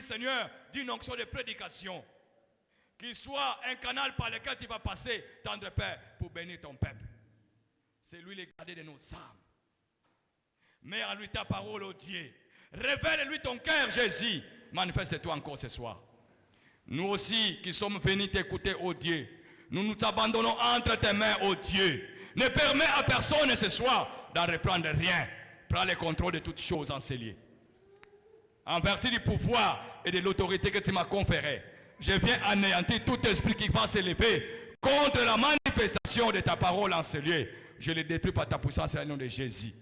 Seigneur, d'une onction de prédication. Qu'il soit un canal par lequel tu vas passer, tendre Père, pour bénir ton peuple. C'est lui le gardien de nos âmes. Mets en lui ta parole, ô Dieu. Révèle-lui ton cœur, Jésus. Manifeste-toi encore ce soir. Nous aussi qui sommes venus t'écouter, ô Dieu, nous nous abandonnons entre tes mains, ô Dieu. Ne permets à personne ce soir d'en reprendre rien. Prends le contrôle de toutes choses en ces lieux. En vertu du pouvoir et de l'autorité que tu m'as conférée, je viens anéantir tout esprit qui va s'élever contre la manifestation de ta parole en ce lieu. Je le détruis par ta puissance au nom de Jésus.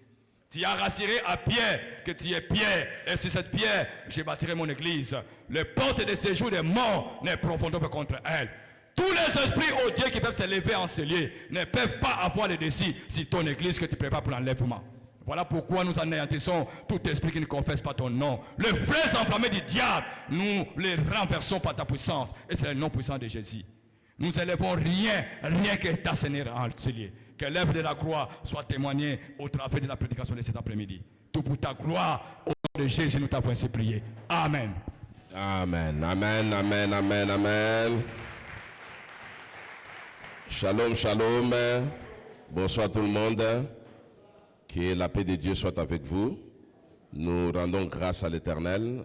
Tu as rassuré à Pierre que tu es Pierre. Et sur cette pierre, je bâtirai mon église. Les portes de séjour des morts ne profondront pas contre elle. Tous les esprits, ô Dieu, qui peuvent s'élever en ce lieu ne peuvent pas avoir le dessus sur ton église que tu prépares pour l'enlèvement. Voilà pourquoi nous anéantissons tout esprit qui ne confesse pas ton nom. Le fleuve enflammé du diable, nous les renversons par ta puissance. Et c'est le nom puissant de Jésus. Nous élevons rien que ta Seigneur en ce lieu. Que l'œuvre de la croix soit témoignée au travers de la prédication de cet après-midi. Tout pour ta gloire, au nom de Jésus, nous t'avons ainsi prié. Amen. Amen, amen, amen, amen, amen. Shalom, shalom. Bonsoir tout le monde. Que la paix de Dieu soit avec vous. Nous rendons grâce à l'Éternel.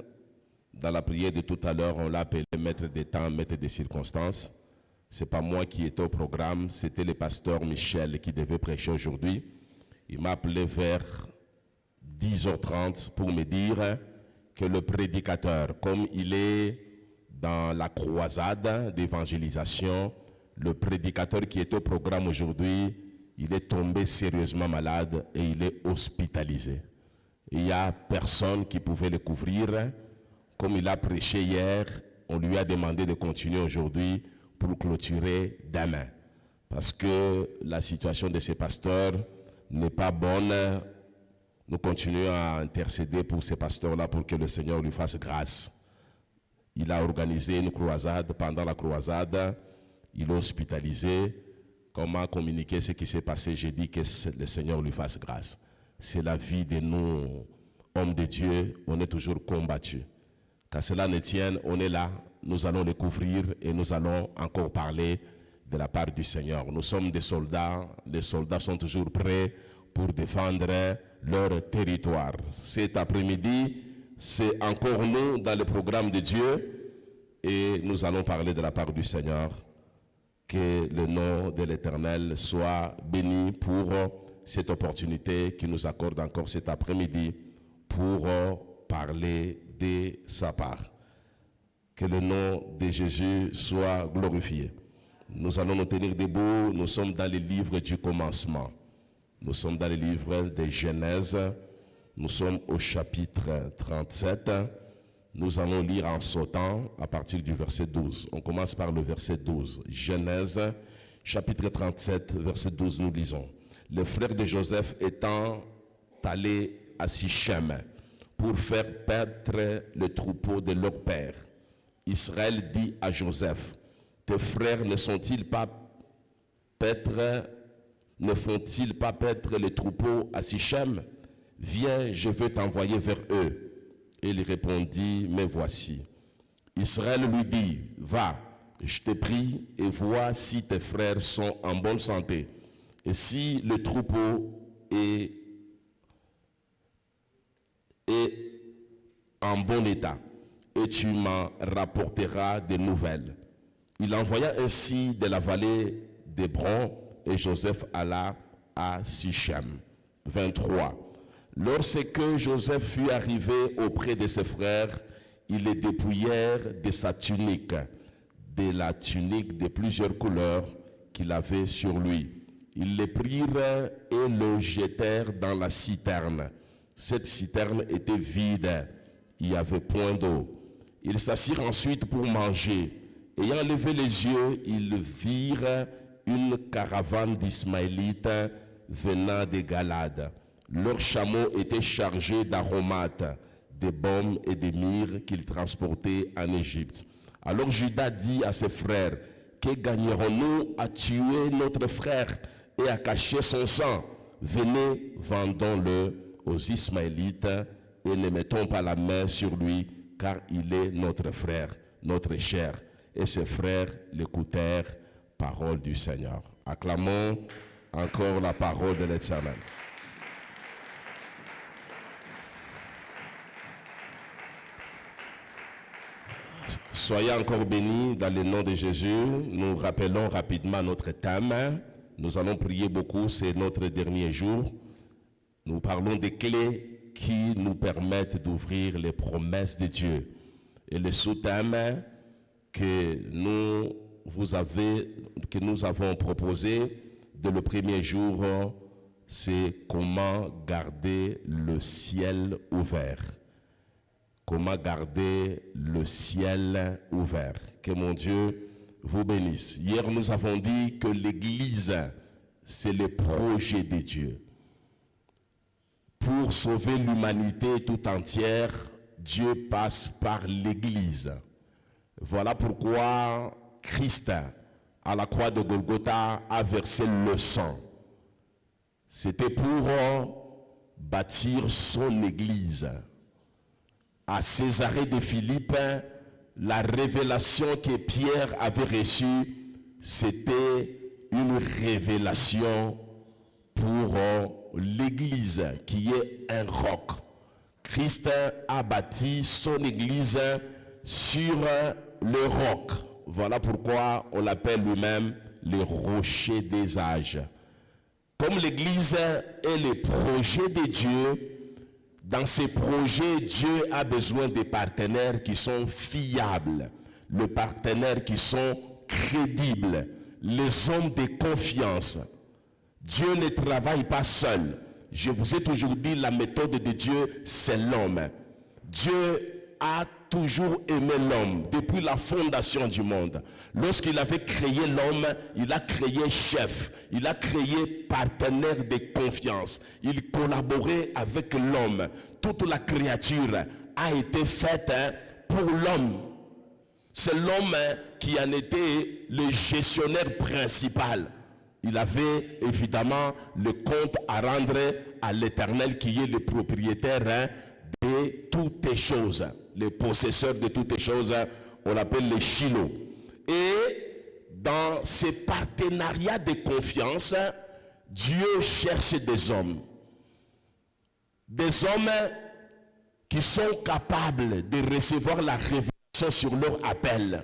Dans la prière de tout à l'heure, on l'a appelé maître des temps, maître des circonstances. Ce n'est pas moi qui étais au programme, c'était le pasteur Michel qui devait prêcher aujourd'hui. Il m'a appelé vers 10h30 pour me dire que le prédicateur, comme il est dans la croisade d'évangélisation, le prédicateur qui est au programme aujourd'hui, il est tombé sérieusement malade et il est hospitalisé. Il n'y a personne qui pouvait le couvrir. Comme il a prêché hier, on lui a demandé de continuer aujourd'hui pour clôturer demain. Parce que la situation de ces pasteurs n'est pas bonne. Nous continuons à intercéder pour ces pasteurs-là pour que le Seigneur lui fasse grâce. Il a organisé une croisade. Pendant la croisade, il est hospitalisé. Comment communiquer ce qui s'est passé? J'ai dit que le Seigneur lui fasse grâce. C'est la vie de nous, hommes de Dieu. On est toujours combattus. Quand cela ne tienne, on est là. Nous allons le couvrir et nous allons encore parler de la part du Seigneur. Nous sommes des soldats. Les soldats sont toujours prêts pour défendre leur territoire. Cet après-midi, c'est encore nous dans le programme de Dieu et nous allons parler de la part du Seigneur. Que le nom de l'Éternel soit béni pour cette opportunité qu'il nous accorde encore cet après-midi pour parler de sa part. Que le nom de Jésus soit glorifié. Nous allons nous tenir debout. Nous sommes dans le livre du commencement. Nous sommes dans le livre de Genèse. Nous sommes au chapitre 37. Nous allons lire en sautant à partir du verset 12. On commence par le verset 12. Genèse, chapitre 37, verset 12, nous lisons. Les frères de Joseph étant allés à Sichem pour faire paître le troupeau de leur père, Israël dit à Joseph, tes frères ne font-ils pas paître les troupeaux à Sichem? Viens, je veux t'envoyer vers eux. Il répondit, me voici. Israël lui dit, va, je te prie, et vois si tes frères sont en bonne santé, et si le troupeau est en bon état, et tu m'en rapporteras des nouvelles. Il envoya ainsi de la vallée d'Hébron, et Joseph alla à Sichem. 23. Lorsque Joseph fut arrivé auprès de ses frères, ils le dépouillèrent de sa tunique, de la tunique de plusieurs couleurs qu'il avait sur lui. Ils le prirent et le jetèrent dans la citerne. Cette citerne était vide, il n'y avait point d'eau. Ils s'assirent ensuite pour manger. Ayant levé les yeux, ils virent une caravane d'Ismaélites venant de Galade. Leurs chameaux étaient chargés d'aromates, de baumes et de myrrhe qu'ils transportaient en Égypte. Alors Judas dit à ses frères, que gagnerons-nous à tuer notre frère et à cacher son sang? Venez, vendons-le aux Ismaélites et ne mettons pas la main sur lui, car il est notre frère, notre cher. Et ses frères l'écoutèrent, parole du Seigneur. Acclamons encore la parole de l'Éternel. Soyez encore bénis dans le nom de Jésus. Nous rappelons rapidement notre thème. Nous allons prier beaucoup, c'est notre dernier jour. Nous parlons des clés qui nous permettent d'ouvrir les promesses de Dieu. Et le sous-thème que nous avons proposé dès le premier jour, c'est comment garder le ciel ouvert. Comment garder le ciel ouvert. Que mon Dieu vous bénisse. Hier, nous avons dit que l'Église, c'est le projet de Dieu. Pour sauver l'humanité tout entière, Dieu passe par l'Église. Voilà pourquoi Christ, à la croix de Golgotha, a versé le sang. C'était pour bâtir son Église. À Césarée de Philippe, la révélation que Pierre avait reçue, c'était une révélation pour l'Église qui est un roc. Christ a bâti son Église sur le roc. Voilà pourquoi on l'appelle lui-même le rocher des âges. Comme l'Église est le projet de Dieu, dans ces projets, Dieu a besoin des partenaires qui sont fiables, les partenaires qui sont crédibles, les hommes de confiance. Dieu ne travaille pas seul. Je vous ai toujours dit, la méthode de Dieu, c'est l'homme. Dieu a toujours aimé l'homme depuis la fondation du monde. Lorsqu'il avait créé l'homme, il a créé chef, il a créé partenaire de confiance. Il collaborait avec l'homme. Toute la créature a été faite pour l'homme. C'est l'homme qui en était le gestionnaire principal. Il avait évidemment le compte à rendre à l'Éternel qui est le propriétaire de toutes les choses. Le possesseur de toutes les choses, on l'appelle le Shiloh. Et dans ces partenariats de confiance, Dieu cherche des hommes. Des hommes qui sont capables de recevoir la révélation sur leur appel.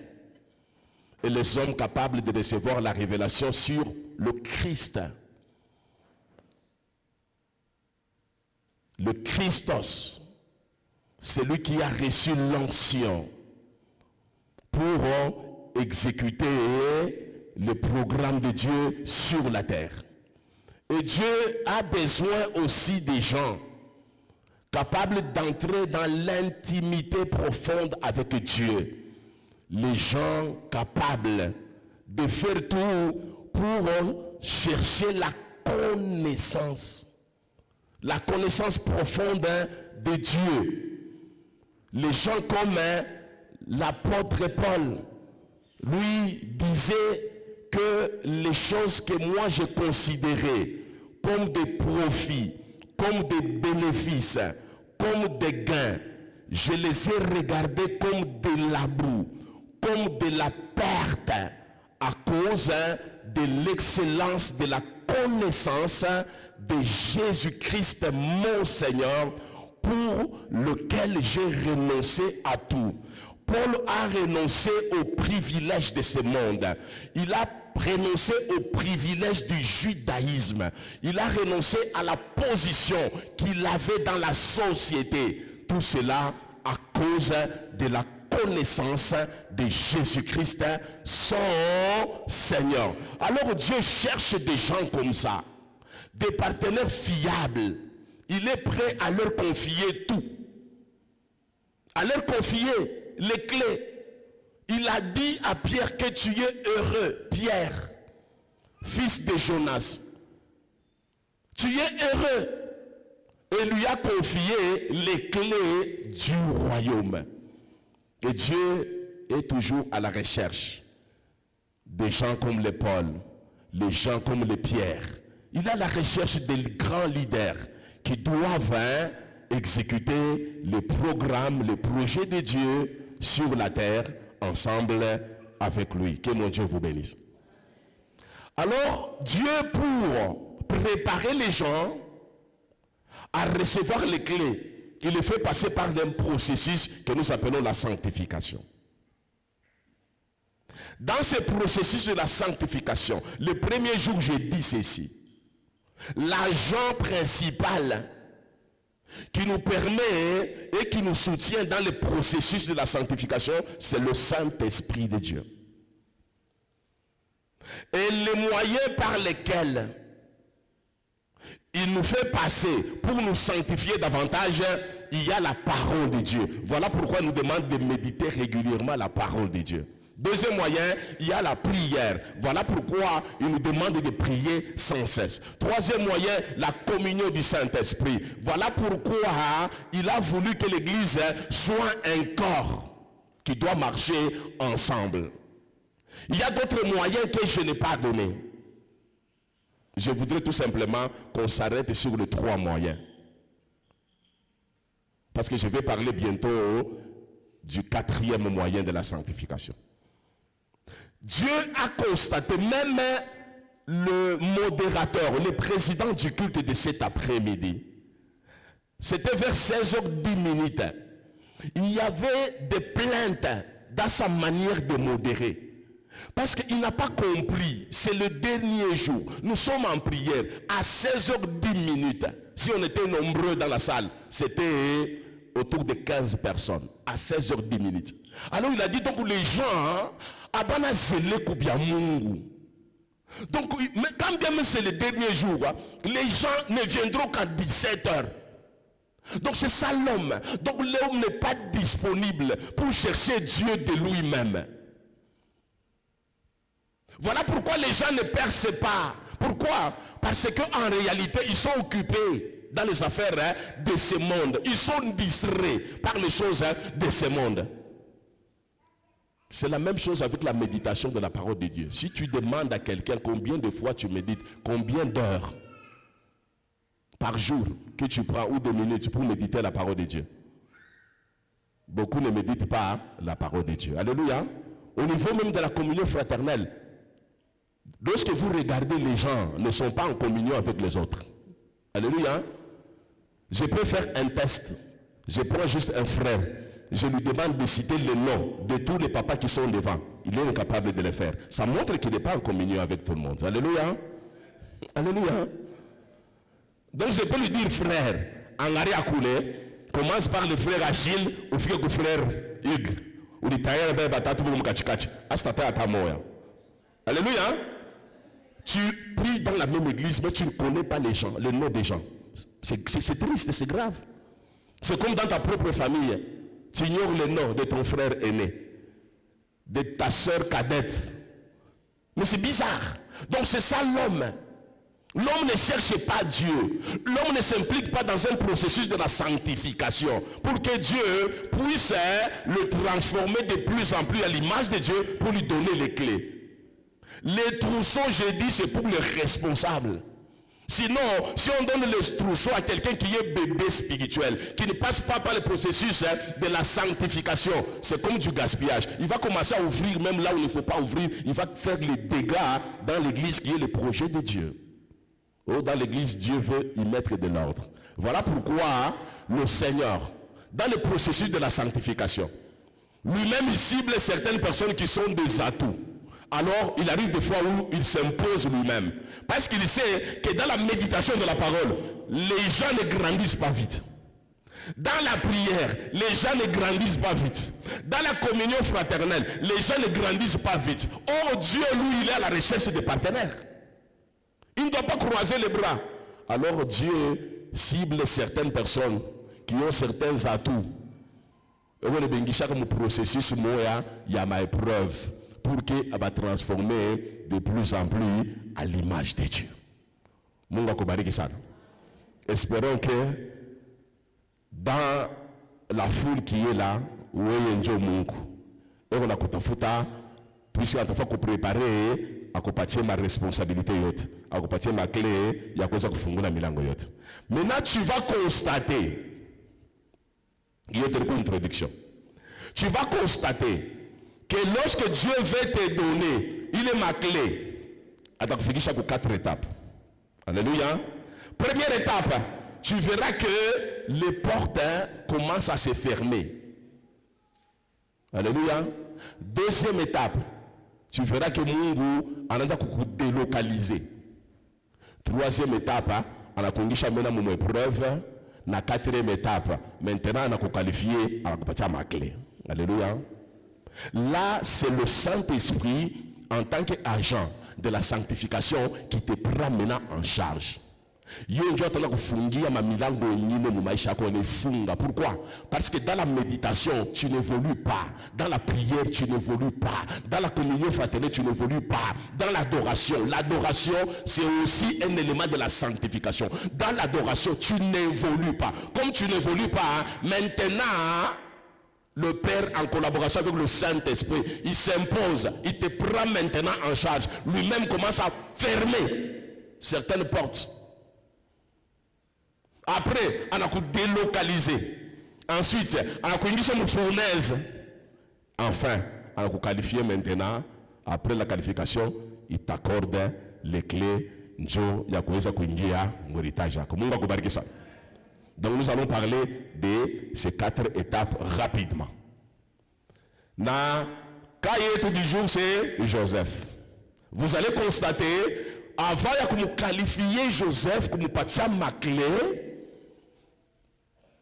Et les hommes capables de recevoir la révélation sur le Christ. Le Christos. Celui qui a reçu l'onction pour exécuter le programme de Dieu sur la terre. Et Dieu a besoin aussi des gens capables d'entrer dans l'intimité profonde avec Dieu. Les gens capables de faire tout pour chercher la connaissance profonde de Dieu. Les gens comme l'apôtre Paul, lui disait que les choses que moi je considérais comme des profits, comme des bénéfices, comme des gains, je les ai regardés comme de la boue, comme de la perte à cause de l'excellence de la connaissance de Jésus-Christ mon Seigneur, pour lequel j'ai renoncé à tout. Paul a renoncé au privilège de ce monde. Il a renoncé au privilège du judaïsme. Il a renoncé à la position qu'il avait dans la société. Tout cela à cause de la connaissance de Jésus-Christ, son Seigneur. Alors Dieu cherche des gens comme ça, des partenaires fiables. Il est prêt à leur confier tout. À leur confier les clés. Il a dit à Pierre que tu es heureux, Pierre, fils de Jonas. Tu es heureux. Et lui a confié les clés du royaume. Et Dieu est toujours à la recherche des gens comme les Paul, les gens comme les Pierre. Il est à la recherche des grands leaders qui doivent exécuter les programmes, les projets de Dieu sur la terre, ensemble avec lui. Que mon Dieu vous bénisse. Alors, Dieu, pour préparer les gens à recevoir les clés, il les fait passer par un processus que nous appelons la sanctification. Dans ce processus de la sanctification, le premier jour, j'ai dit ceci. L'agent principal qui nous permet et qui nous soutient dans le processus de la sanctification, c'est le Saint-Esprit de Dieu. Et les moyens par lesquels il nous fait passer pour nous sanctifier davantage, il y a la parole de Dieu. Voilà pourquoi il nous demande de méditer régulièrement la parole de Dieu. Deuxième moyen, il y a la prière. Voilà pourquoi il nous demande de prier sans cesse. Troisième moyen, la communion du Saint-Esprit. Voilà pourquoi il a voulu que l'Église soit un corps qui doit marcher ensemble. Il y a d'autres moyens que je n'ai pas donnés. Je voudrais tout simplement qu'on s'arrête sur les 3 moyens. Parce que je vais parler bientôt du 4e moyen de la sanctification. Dieu a constaté, même le modérateur, le président du culte de cet après-midi, c'était vers 16h10, il y avait des plaintes dans sa manière de modérer. Parce qu'il n'a pas compris, c'est le dernier jour. Nous sommes en prière à 16h10. Si on était nombreux dans la salle, c'était autour de 15 personnes à 16h10. Alors il a dit, donc les gens, donc quand bien même c'est le dernier jour, les gens ne viendront qu'à 17h. Donc c'est ça l'homme. Donc l'homme n'est pas disponible pour chercher Dieu de lui-même. Voilà pourquoi les gens ne percent pas. Pourquoi? Parce qu'en réalité, ils sont occupés dans les affaires de ce monde. Ils sont distraits par les choses de ce monde. C'est la même chose avec la méditation de la parole de Dieu. Si tu demandes à quelqu'un combien de fois tu médites, combien d'heures par jour que tu prends ou de minutes pour méditer la parole de Dieu, beaucoup ne méditent pas la parole de Dieu. Alléluia. Au niveau même de la communion fraternelle, lorsque vous regardez, les gens ne sont pas en communion avec les autres. Alléluia. Je peux faire un test. Je prends juste un frère. Je lui demande de citer le nom de tous les papas qui sont devant. Il est incapable de le faire. Ça montre qu'il n'est pas en communion avec tout le monde. Alléluia. Alléluia. Donc je peux lui dire, frère, en arrière coulé, commence par le frère Achille, ou le frère Hugues. Ou le tailleur de batatu pour mukachikachi. Astata atamoya. Alléluia. Tu pries dans la même église, mais tu ne connais pas les gens, les noms des gens. C'est triste, c'est grave. C'est comme dans ta propre famille. Tu ignores le nom de ton frère aîné, de ta soeur cadette. Mais c'est bizarre. Donc c'est ça l'homme. L'homme ne cherche pas Dieu. L'homme ne s'implique pas dans un processus de la sanctification pour que Dieu puisse le transformer de plus en plus à l'image de Dieu pour lui donner les clés. Les trousseaux, j'ai dit, c'est pour les responsables. Sinon, si on donne le trousseau à quelqu'un qui est bébé spirituel, qui ne passe pas par le processus de la sanctification, c'est comme du gaspillage. Il va commencer à ouvrir même là où il ne faut pas ouvrir. Il va faire les dégâts dans l'église qui est le projet de Dieu. Oh, dans l'église, Dieu veut y mettre de l'ordre. Voilà pourquoi le Seigneur, dans le processus de la sanctification, lui-même il cible certaines personnes qui sont des atouts. Alors, il arrive des fois où il s'impose lui-même. Parce qu'il sait que dans la méditation de la parole, les gens ne grandissent pas vite. Dans la prière, les gens ne grandissent pas vite. Dans la communion fraternelle, les gens ne grandissent pas vite. Or, Dieu, lui, il est à la recherche des partenaires. Il ne doit pas croiser les bras. Alors, Dieu cible certaines personnes qui ont certains atouts. Et on est comme processus, il y a ma épreuve. Pour qu'elle va transformer de plus en plus à l'image de Dieu. Espérons que dans la foule qui est là, où est Mungu, et on a kotafuta, puisqu'on a fait préparer, à compatir ma responsabilité yote, à compatir ma clé, il y a quoi ça que fungula milango yote. Maintenant tu vas constater Une introduction. Tu vas constater que lorsque Dieu veut te donner, il est ma clé. Attends, il faut qu'il 4 étapes. Alléluia. Première étape, tu verras que les portes commencent à se fermer. Alléluia. Deuxième étape, tu verras que Mungu anaanza kukudélocaliser. Troisième étape, on a conduit une épreuve. La quatrième étape, maintenant on a qualifié à la clé. Alléluia. Là, c'est le Saint-Esprit en tant qu'agent de la sanctification qui te prend maintenant en charge. Pourquoi? Parce que dans la méditation, tu n'évolues pas. Dans la prière, tu n'évolues pas. Dans la communion fraternelle, tu n'évolues pas. Dans l'adoration, c'est aussi un élément de la sanctification. Dans l'adoration, tu n'évolues pas. Comme tu n'évolues pas, maintenant, le Père, en collaboration avec le Saint-Esprit, il s'impose, il te prend maintenant en charge. Lui-même commence à fermer certaines portes. Après, on a délocalisé. Ensuite, on a une fournaise. Enfin, on a qualifié maintenant. Après la qualification, il t'accorde les clés. Donc nous allons parler de ces 4 étapes rapidement. Na cahier du jour, c'est Joseph. Vous allez constater, avant de qualifier Joseph comme patia ma clé,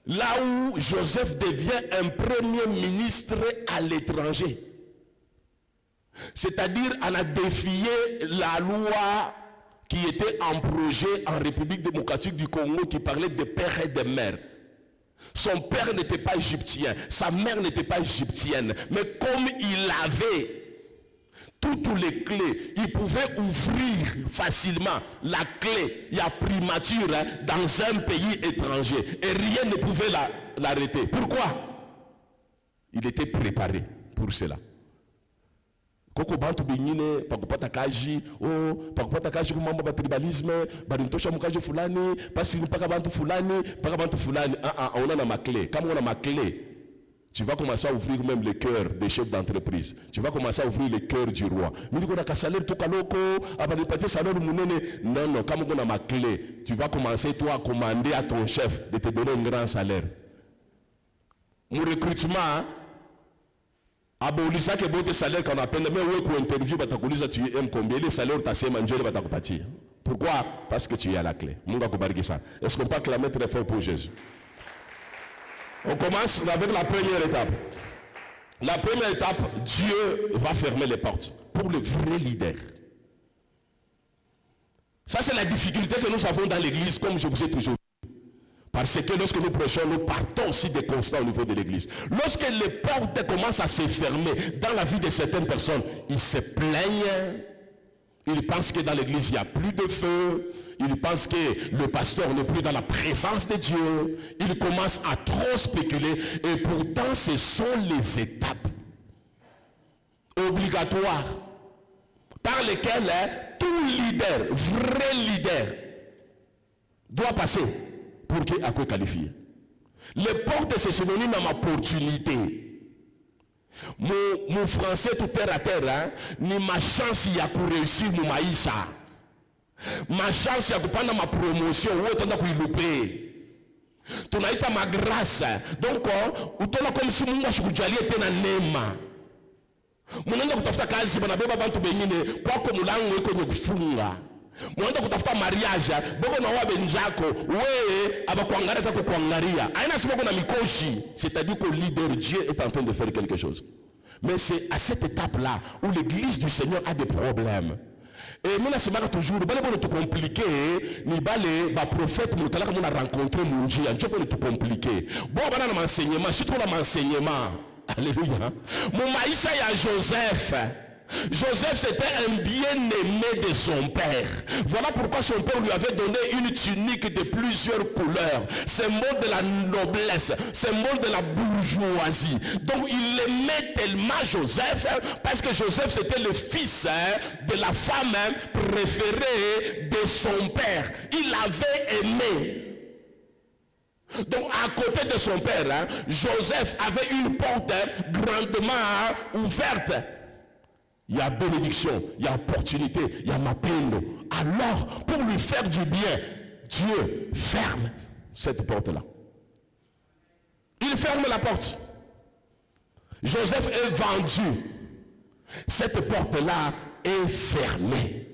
là où Joseph devient un premier ministre à l'étranger. C'est-à-dire, on a défié la loi qui était en projet en République démocratique du Congo qui parlait de père et de mère. Son père n'était pas égyptien, sa mère n'était pas égyptienne, mais comme il avait toutes les clés, il pouvait ouvrir facilement la clé, il y a primature dans un pays étranger et rien ne pouvait l'arrêter. Pourquoi? Il était préparé pour cela. Koko bantu bingine pakupata kaji pakupata kaji kumambo ba tribalisme balimtosha mukaji fulani pasi mpaka bantu fulani on a ma clé. Comme on a ma clé, tu vas commencer à ouvrir même le cœur des chefs d'entreprise. Tu vas commencer à ouvrir le cœur du roi. Non, comme on a ma clé, tu vas commencer toi à commander à ton chef de te donner un grand salaire. Mon recrutement, abolisa que bon salaire qu'on appelle, mais oui, pour interview, tu aimes combien les salaires t'as fait manger, pourquoi? Parce que tu es à la clé. Est-ce qu'on peut acclamer très fort pour Jésus? On commence avec la première étape. La première étape, Dieu va fermer les portes pour le vrai leader. Ça, c'est la difficulté que nous avons dans l'église, comme je vous ai toujours dit. Parce que lorsque nous prêchons, nous partons aussi des constants au niveau de l'église. Lorsque les portes commencent à se fermer dans la vie de certaines personnes, ils se plaignent. Ils pensent que dans l'église, il n'y a plus de feu. Ils pensent que le pasteur n'est plus dans la présence de Dieu. Ils commencent à trop spéculer. Et pourtant, ce sont les étapes obligatoires par lesquelles tout leader, vrai leader, doit passer pour qu'il soit qualifié. Les portes, c'est synonyme à ma opportunité. Mon français tout terre à terre, hein, ni ma chance y a pour réussir mon maïsa. Ma chance y a pour prendre ma promotion, ou autant que il louper. Tu n'as pas ma grâce. Donc, ou tu as comme si moi je suis allé être un nema. Mon nom de ta case, je n'avais pas bantu bénine, quoi comme l'angle et comme funga. Mon nom de ta mariage, beaucoup n'ont pas benjako, ouais, abakwangara ta kwangariya. Aina siboko na mikoshi, c'est-à-dire que le leader Dieu est en train de faire quelque chose. Mais c'est à cette étape-là où l'église du Seigneur a des problèmes. Et moi, c'est toujours, c'est compliqué. Ni balé, prophète, mon kala comme on a rencontré mon Dieu, un peu tout compliqué. Bon, on a enseignement, c'est trop l'enseignement. Alléluia. Mon maïsa y a Joseph. Joseph, c'était un bien-aimé de son père. Voilà pourquoi son père lui avait donné une tunique de plusieurs couleurs, symbole de la noblesse, symbole de la bourgeoisie. Donc il aimait tellement Joseph, parce que Joseph c'était le fils de la femme préférée de son père. Il l'avait aimé. Donc à côté de son père, Joseph avait une porte grandement ouverte. Il y a bénédiction, il y a opportunité, il y a mapendo. Alors, pour lui faire du bien, Dieu ferme cette porte-là. Il ferme la porte. Joseph est vendu. Cette porte-là est fermée.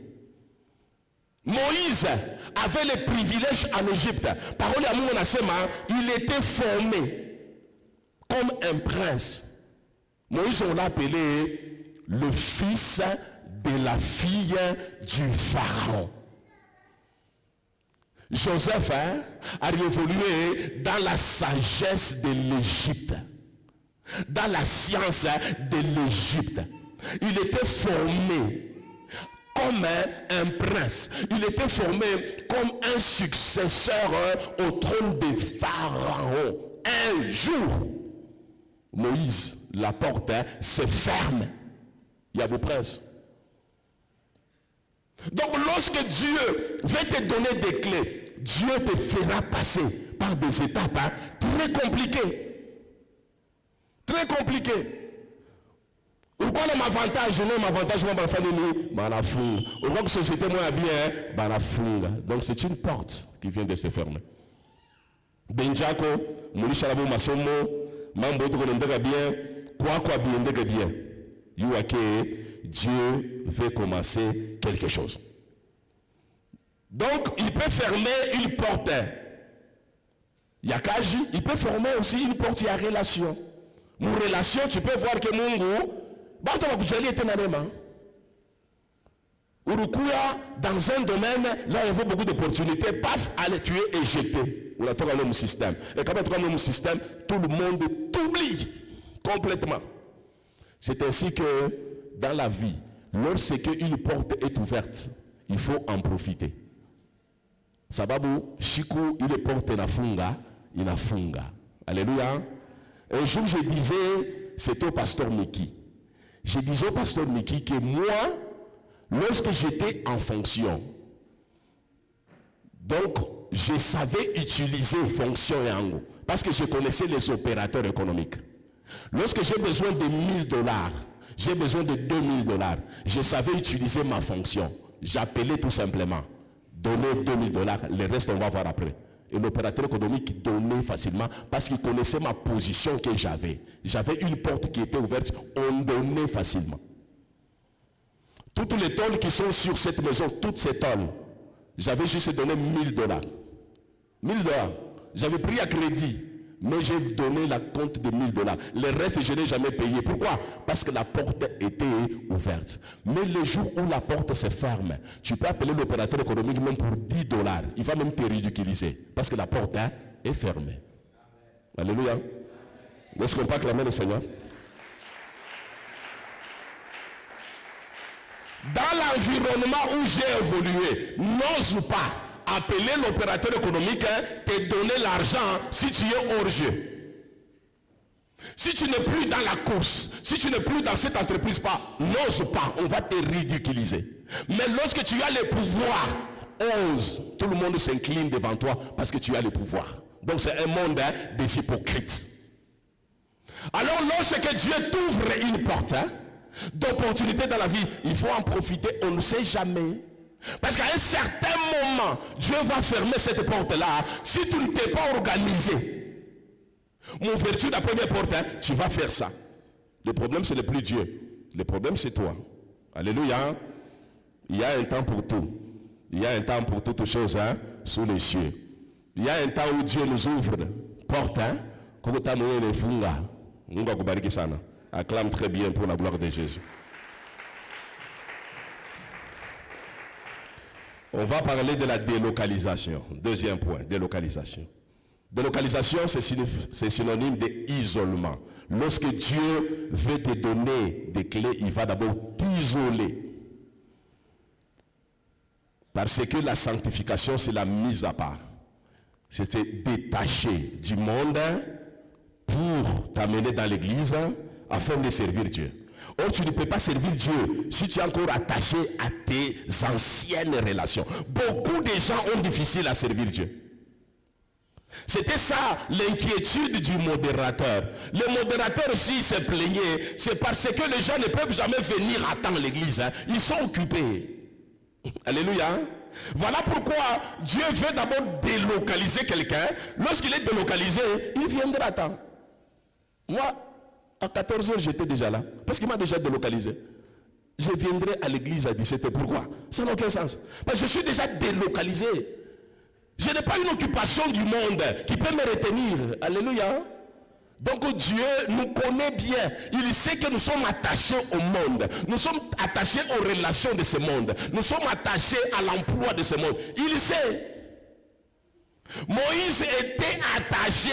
Moïse avait les privilèges en Égypte. Parole à mon asema, il était formé comme un prince. Moïse, on l'a appelé le fils de la fille du pharaon. Joseph a évolué dans la sagesse de l'Égypte, dans la science de l'Égypte. Il était formé comme un prince. Il était formé comme un successeur au trône de Pharaon. Un jour, Moïse, la porte se ferme. Il y a des princes. Donc lorsque Dieu veut te donner des clés, Dieu te fera passer par des étapes très compliquées. Très compliquées. Pourquoi l'homme avantage, non avantage, moi, ma famille, la funga. Pourquoi que société, moi, bien, la funga. Donc c'est une porte qui vient de se fermer. Benjako, Mouli Chalabo Masomo, Mambo to Ndega bien, quoi bien, Ndega bien. Dieu veut commencer quelque chose. Donc il peut fermer une porte. Yakaji, il peut fermer aussi une porte, il y a relation. Mon relation, tu peux voir que Mungu, Urukuya, dans un domaine, là on veut beaucoup d'opportunités, paf, allez tuer et jeter. On attend un même système. Et quand on a un même système, tout le monde t'oublie complètement. C'est ainsi que dans la vie, lorsque une porte est ouverte, il faut en profiter. Sababu, Shiku, il est porte inafunga. Alléluia. Un jour, je disais, c'était au pasteur Miki. Je disais au pasteur Miki que moi, lorsque j'étais en fonction, donc je savais utiliser fonction Yango parce que je connaissais les opérateurs économiques. Lorsque j'ai besoin de $1000, j'ai besoin de $2000, je savais utiliser ma fonction. J'appelais tout simplement, donner $2000, le reste on va voir après. Et l'opérateur économique donnait facilement parce qu'il connaissait ma position que j'avais. J'avais une porte qui était ouverte, on donnait facilement. Toutes les tôles qui sont sur cette maison, toutes ces tôles, j'avais juste donné $1000. $1000. J'avais pris à crédit, mais j'ai donné la compte de $1000. Le reste, je n'ai jamais payé. Pourquoi? Parce que la porte était ouverte. Mais le jour où la porte se ferme, tu peux appeler l'opérateur économique même pour $10. Il va même te ridiculiser. Parce que la porte est fermée. Alléluia. Est-ce qu'on peut acclamer le Seigneur? Dans l'environnement où j'ai évolué, n'ose pas appeler l'opérateur économique, te donner l'argent si tu es hors jeu. Si tu n'es plus dans la course, si tu n'es plus dans cette entreprise, n'ose pas, on va te ridiculiser. Mais lorsque tu as le pouvoir, ose. Tout le monde s'incline devant toi parce que tu as le pouvoir. Donc c'est un monde des hypocrites. Alors lorsque Dieu t'ouvre une porte d'opportunité dans la vie, il faut en profiter, on ne sait jamais. Parce qu'à un certain moment, Dieu va fermer cette porte-là. Si tu ne t'es pas organisé, mon vertu de la première porte, tu vas faire ça. Le problème, ce n'est plus Dieu. Le problème, c'est toi. Alléluia. Il y a un temps pour tout. Il y a un temps pour toutes choses sous les cieux. Il y a un temps où Dieu nous ouvre porte. Comme tu as mis les funga. Acclame très bien pour la gloire de Jésus. On va parler de la délocalisation. Deuxième point, délocalisation. Délocalisation, c'est synonyme d'isolement. Lorsque Dieu veut te donner des clés, il va d'abord t'isoler. Parce que la sanctification, c'est la mise à part. C'est se détacher du monde pour t'amener dans l'église afin de servir Dieu. Or, tu ne peux pas servir Dieu si tu es encore attaché à tes anciennes relations. Beaucoup de gens ont difficile à servir Dieu. C'était ça l'inquiétude du modérateur. Le modérateur, s'il se plaignait, c'est parce que les gens ne peuvent jamais venir à temps à l'église. Ils sont occupés. Alléluia. Voilà pourquoi Dieu veut d'abord délocaliser quelqu'un. Lorsqu'il est délocalisé, il viendra à temps. Moi, à 14h, j'étais déjà là. Parce qu'il m'a déjà délocalisé. Je viendrai à l'église à 17h. Pourquoi? Ça n'a aucun sens. Parce que je suis déjà délocalisé. Je n'ai pas une occupation du monde qui peut me retenir. Alléluia. Donc Dieu nous connaît bien. Il sait que nous sommes attachés au monde. Nous sommes attachés aux relations de ce monde. Nous sommes attachés à l'emploi de ce monde. Il sait. Moïse était attaché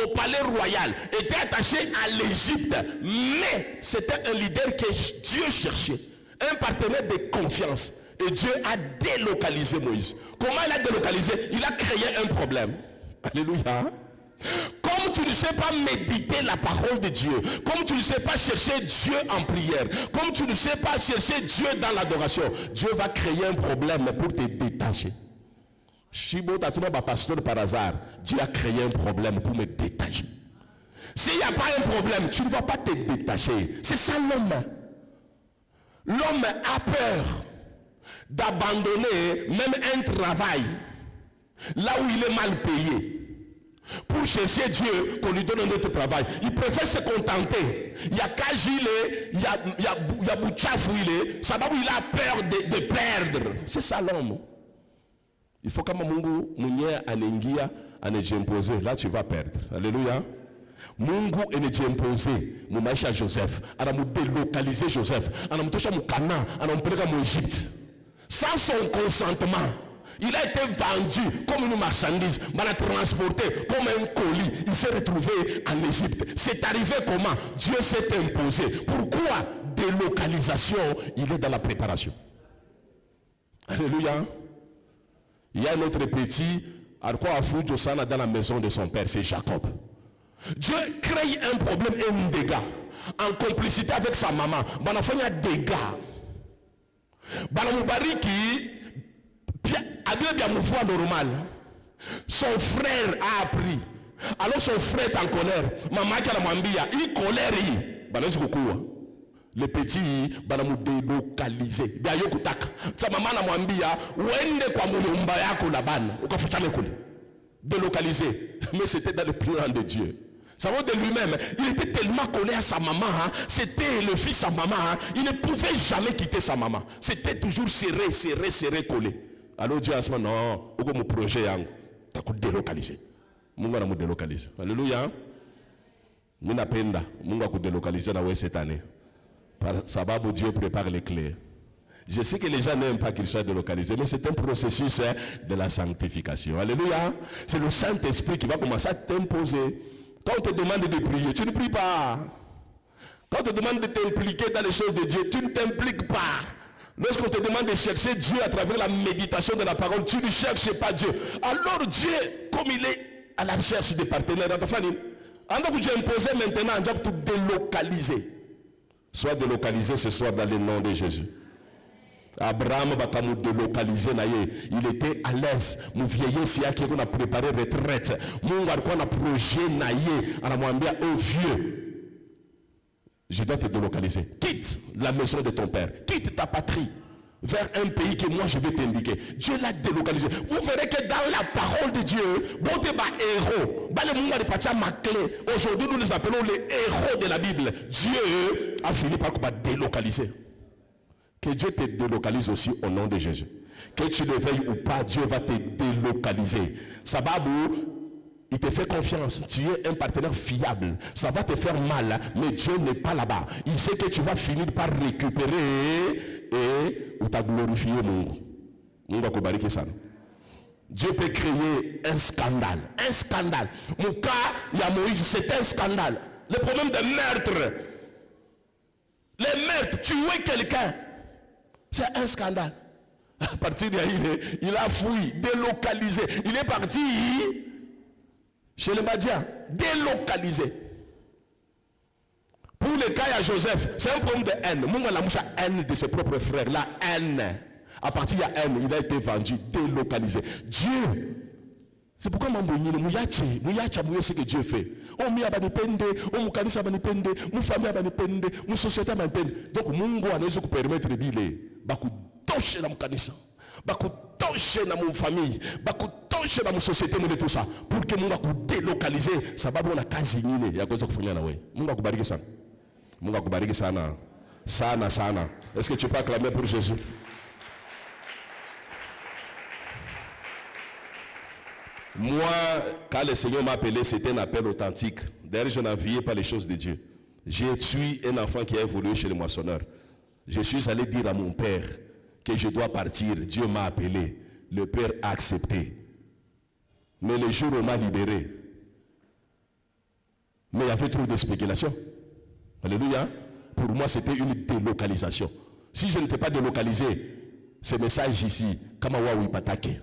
au palais royal, était attaché à l'Égypte, mais c'était un leader que Dieu cherchait, un partenaire de confiance. Et Dieu a délocalisé Moïse. Comment il a délocalisé? Il a créé un problème. Alléluia. Comme tu ne sais pas méditer la parole de Dieu, comme tu ne sais pas chercher Dieu en prière, comme tu ne sais pas chercher Dieu dans l'adoration, Dieu va créer un problème pour te détacher. Shibo Tatuna pasteur par hasard, Dieu a créé un problème pour me détacher. S'il n'y a pas un problème, tu ne vas pas te détacher. C'est ça l'homme. L'homme a peur d'abandonner même un travail là où il est mal payé pour chercher Dieu qu'on lui donne un autre travail. Il préfère se contenter. Il y a Kajile, il y a Bouchafouile, ça va où il a peur de perdre. C'est ça l'homme. Il faut que Mungu mwenye anengia anejimpose. Là tu vas perdre. Alléluia. Mungu enejimpose mu maisha Joseph. Anamu délocaliser Joseph. Anamutosha mu Canaan, anampeleka mu Égypte. Sans son consentement. Il a été vendu comme une marchandise, mal transporté comme un colis. Il s'est retrouvé en Égypte. C'est arrivé comment? Dieu s'est imposé. Pourquoi? Délocalisation, il est dans la préparation. Alléluia. Il y a un autre petit, dans la maison de son père, c'est Jacob. Dieu crée un problème et un dégât. En complicité avec sa maman, il y a des dégâts. Normal. Son frère a appris. Alors son frère est en colère. Maman qui a la il colère. Le petit va nous délocaliser. Sa maman na mwambia uende kwa muyumba yako Labani ukafutane kule. Délocaliser. Mais c'était dans le plan de Dieu. Ça vaut de lui-même. Il était tellement collé à sa maman. C'était le fils à maman. Il ne pouvait jamais quitter sa maman. C'était toujours serré, collé. Alors Dieu a dit non, où mon projet t'as délocalisé. Mungu na mu délocaliser. Alléluia. Mina penda Mungu a délocaliser na cette année. Par sababu Dieu prépare les clés. Je sais que les gens n'aiment pas qu'il soit délocalisé, mais c'est un processus de la sanctification. Alléluia. C'est le Saint-Esprit qui va commencer à t'imposer. Quand on te demande de prier, tu ne pries pas. Quand on te demande de t'impliquer dans les choses de Dieu, tu ne t'impliques pas. Lorsqu'on te demande de chercher Dieu à travers la méditation de la parole, tu ne cherches pas Dieu. Alors Dieu, comme il est à la recherche des partenaires dans ta famille, alors que Dieu a imposé maintenant, on doit tout délocaliser. Soit délocalisé ce soir dans le nom de Jésus. Abraham va nous délocaliser. Il était à l'aise. Mon vieillard si on a préparé retraite. Mon gars qu'on a projet naïe. On a dit au vieux. Je dois te délocaliser. Quitte la maison de ton père. Quitte ta patrie. Vers un pays que moi je vais t'indiquer. Dieu l'a délocalisé. Vous verrez que dans la parole de Dieu, bon débat héros. Aujourd'hui nous les appelons les héros de la Bible. Dieu a fini par délocaliser. Que Dieu te délocalise aussi au nom de Jésus. Que tu le veuilles ou pas, Dieu va te délocaliser. Sababou, il te fait confiance. Tu es un partenaire fiable. Ça va te faire mal, mais Dieu n'est pas là-bas. Il sait que tu vas finir par récupérer et ou t'a glorifié Mungu. Mungu akubariki sana. Dieu peut créer un scandale. Un scandale. Mon cas, il y a Moïse, c'est un scandale. Le problème de meurtre. Les meurtres, tuer quelqu'un. C'est un scandale. À partir de là, il a fui, délocalisé. Il est parti chez les Madians, délocalisé. Pour le cas de Joseph, c'est un problème de haine. Mungu la moucha haine de ses propres frères. La haine. À partir de la haine, il a été vendu, délocalisé. Dieu C'est pourquoi ce que Dieu fait. Oh, mi abanipende, oh, mon kanisa abanipende, mon famille abanipende, mon société abanipende. Donc, Mungu anaweza kupermettre bile, bakutoshe na mkanisa, bakutoshe na mon famille, bakutoshe na mon société, mon tout ça, pour que Mungu akudélocaliser, sababu na kazi nyingine ya kuweza kufanya na wewe. Mungu akubariki sana. Mungu akubariki sana. Sana sana. Est-ce que tu peux acclamer pour Jésus? Moi, quand le Seigneur m'a appelé, c'était un appel authentique. D'ailleurs, je n'enviais pas les choses de Dieu. J'ai tué un enfant qui a évolué chez le moissonneur. Je suis allé dire à mon père que je dois partir. Dieu m'a appelé. Le père a accepté. Mais le jour où on m'a libéré, mais il y avait trop de spéculation. Alléluia. Pour moi, c'était une délocalisation. Si je n'étais pas délocalisé, ce message ici, Kamawa Wipatake.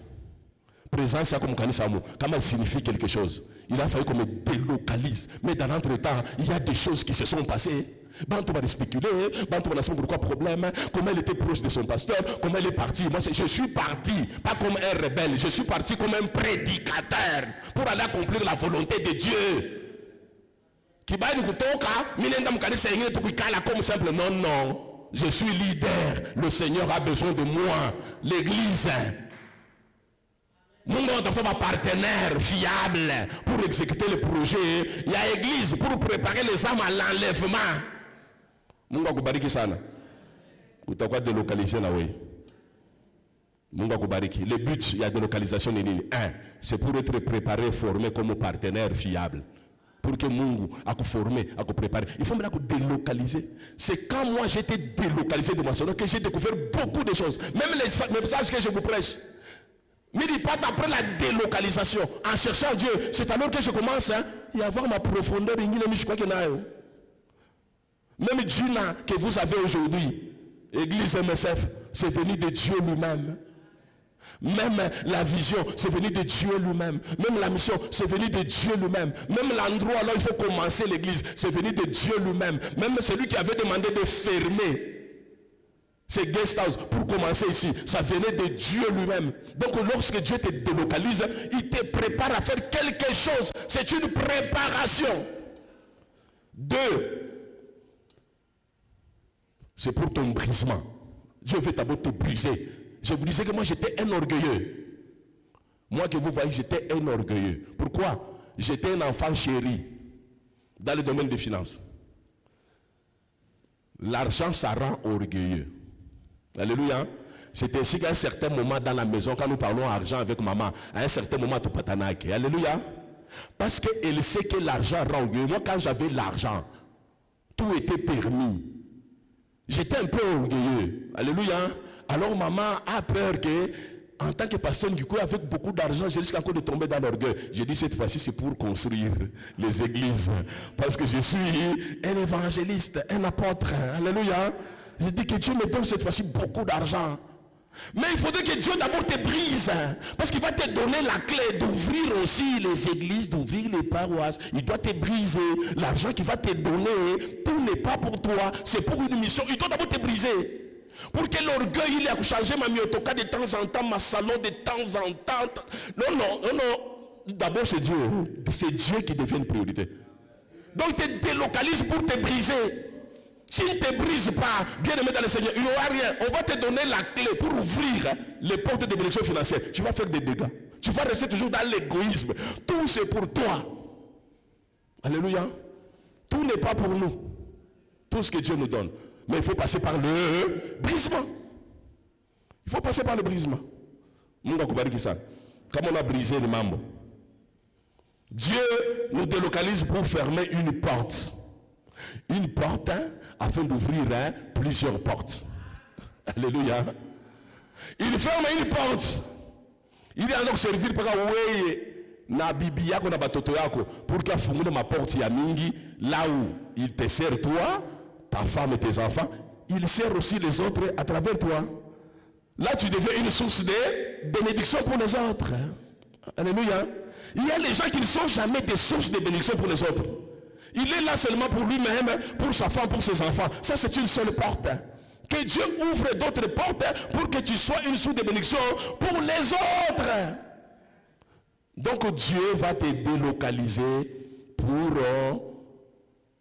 Présence comme Kanisamo, comment il signifie quelque chose. Il a fallu qu'on me délocalise. Mais dans l'entretemps, il y a des choses qui se sont passées. Bantou va spéculer, Bantou va savoir pourquoi problème, comment elle était proche de son pasteur, comment elle est partie. Moi, je suis parti, pas comme un rebelle, je suis parti comme un prédicateur pour aller accomplir la volonté de Dieu. Qui va nous toka, minenda mkanisa yengine tukikala comme simple. Non, non. Je suis leader. Le Seigneur a besoin de moi. L'église. Mon partenaire fiable pour exécuter le projet. Il y a l'église pour préparer les âmes à l'enlèvement. Mungu kubariki sana. Utakuwa délocalisé na wewe. Mungu kubariki. Le but, il y a délocalisation ni nini? C'est pour être préparé, formé comme partenaire fiable. Pour que Mungu a formé, a préparé. Il faut me délocaliser. C'est quand moi j'étais délocalisé de ma soeur que j'ai découvert beaucoup de choses. Même les messages que je vous prêche. Mais il pas après la délocalisation, en cherchant Dieu, c'est alors que je commence à y avoir ma profondeur. Même Dieu que vous avez aujourd'hui, Église MSF, c'est venu de Dieu lui-même. Même la vision, c'est venu de Dieu lui-même. Même la mission, c'est venu de Dieu lui-même. Même l'endroit là il faut commencer l'église, c'est venu de Dieu lui-même. Même celui qui avait demandé de fermer ces guest house pour commencer ici, ça venait de Dieu lui-même. Donc lorsque Dieu te délocalise, il te prépare à faire quelque chose. C'est une préparation. 2, c'est pour ton brisement. Dieu veut d'abord te briser. Je vous disais que moi j'étais un orgueilleux. Moi que vous voyez, j'étais un orgueilleux. Pourquoi? J'étais un enfant chéri dans le domaine des finances. L'argent, ça rend orgueilleux. Alléluia. C'est ainsi qu'à un certain moment dans la maison, quand nous parlons argent avec maman, à un certain moment, tu patanake. Alléluia. Parce qu'elle sait que l'argent rend orgueilleux. Moi, quand j'avais l'argent, tout était permis. J'étais un peu orgueilleux. Alléluia. Alors maman a peur que, en tant que pasteur du coup, avec beaucoup d'argent, je risque encore de tomber dans l'orgueil. J'ai dit cette fois-ci, c'est pour construire les églises. Parce que je suis un évangéliste, un apôtre. Alléluia. J'ai dit que Dieu me donne cette fois-ci beaucoup d'argent. Mais il faudrait que Dieu d'abord te brise. Parce qu'il va te donner la clé d'ouvrir aussi les églises, d'ouvrir les paroisses. Il doit te briser. L'argent qu'il va te donner, tout n'est pas pour toi. C'est pour une mission. Il doit d'abord te briser. Pour que l'orgueil, il a changé ma myotoka de temps en temps, ma salon de temps en temps. Non, non, non, non. D'abord, c'est Dieu. C'est Dieu qui devient une priorité. Donc, il te délocalise pour te briser. S'il ne te brise pas, bien aimé dans le Seigneur, il n'y aura rien. On va te donner la clé pour ouvrir les portes de bénédiction financière. Tu vas faire des dégâts. Tu vas rester toujours dans l'égoïsme. Tout c'est pour toi. Alléluia. Tout n'est pas pour nous. Tout ce que Dieu nous donne. Mais il faut passer par le brisement. Il faut passer par le brisement. Comme on a brisé les membres. Dieu nous délocalise pour fermer une porte. Une porte afin d'ouvrir plusieurs portes. Alléluia. Il ferme une porte. Il est alors servir par na bibi yako na batoto yako pour qu'il fungule ma porte ya mingi là où il te sert toi, ta femme et tes enfants, il sert aussi les autres à travers toi. Là tu deviens une source de bénédiction pour les autres. Alléluia. Il y a les gens qui ne sont jamais des sources de bénédiction pour les autres. Il est là seulement pour lui-même, pour sa femme, pour ses enfants. Ça, c'est une seule porte. Que Dieu ouvre d'autres portes pour que tu sois une source de bénédiction pour les autres. Donc Dieu va te délocaliser pour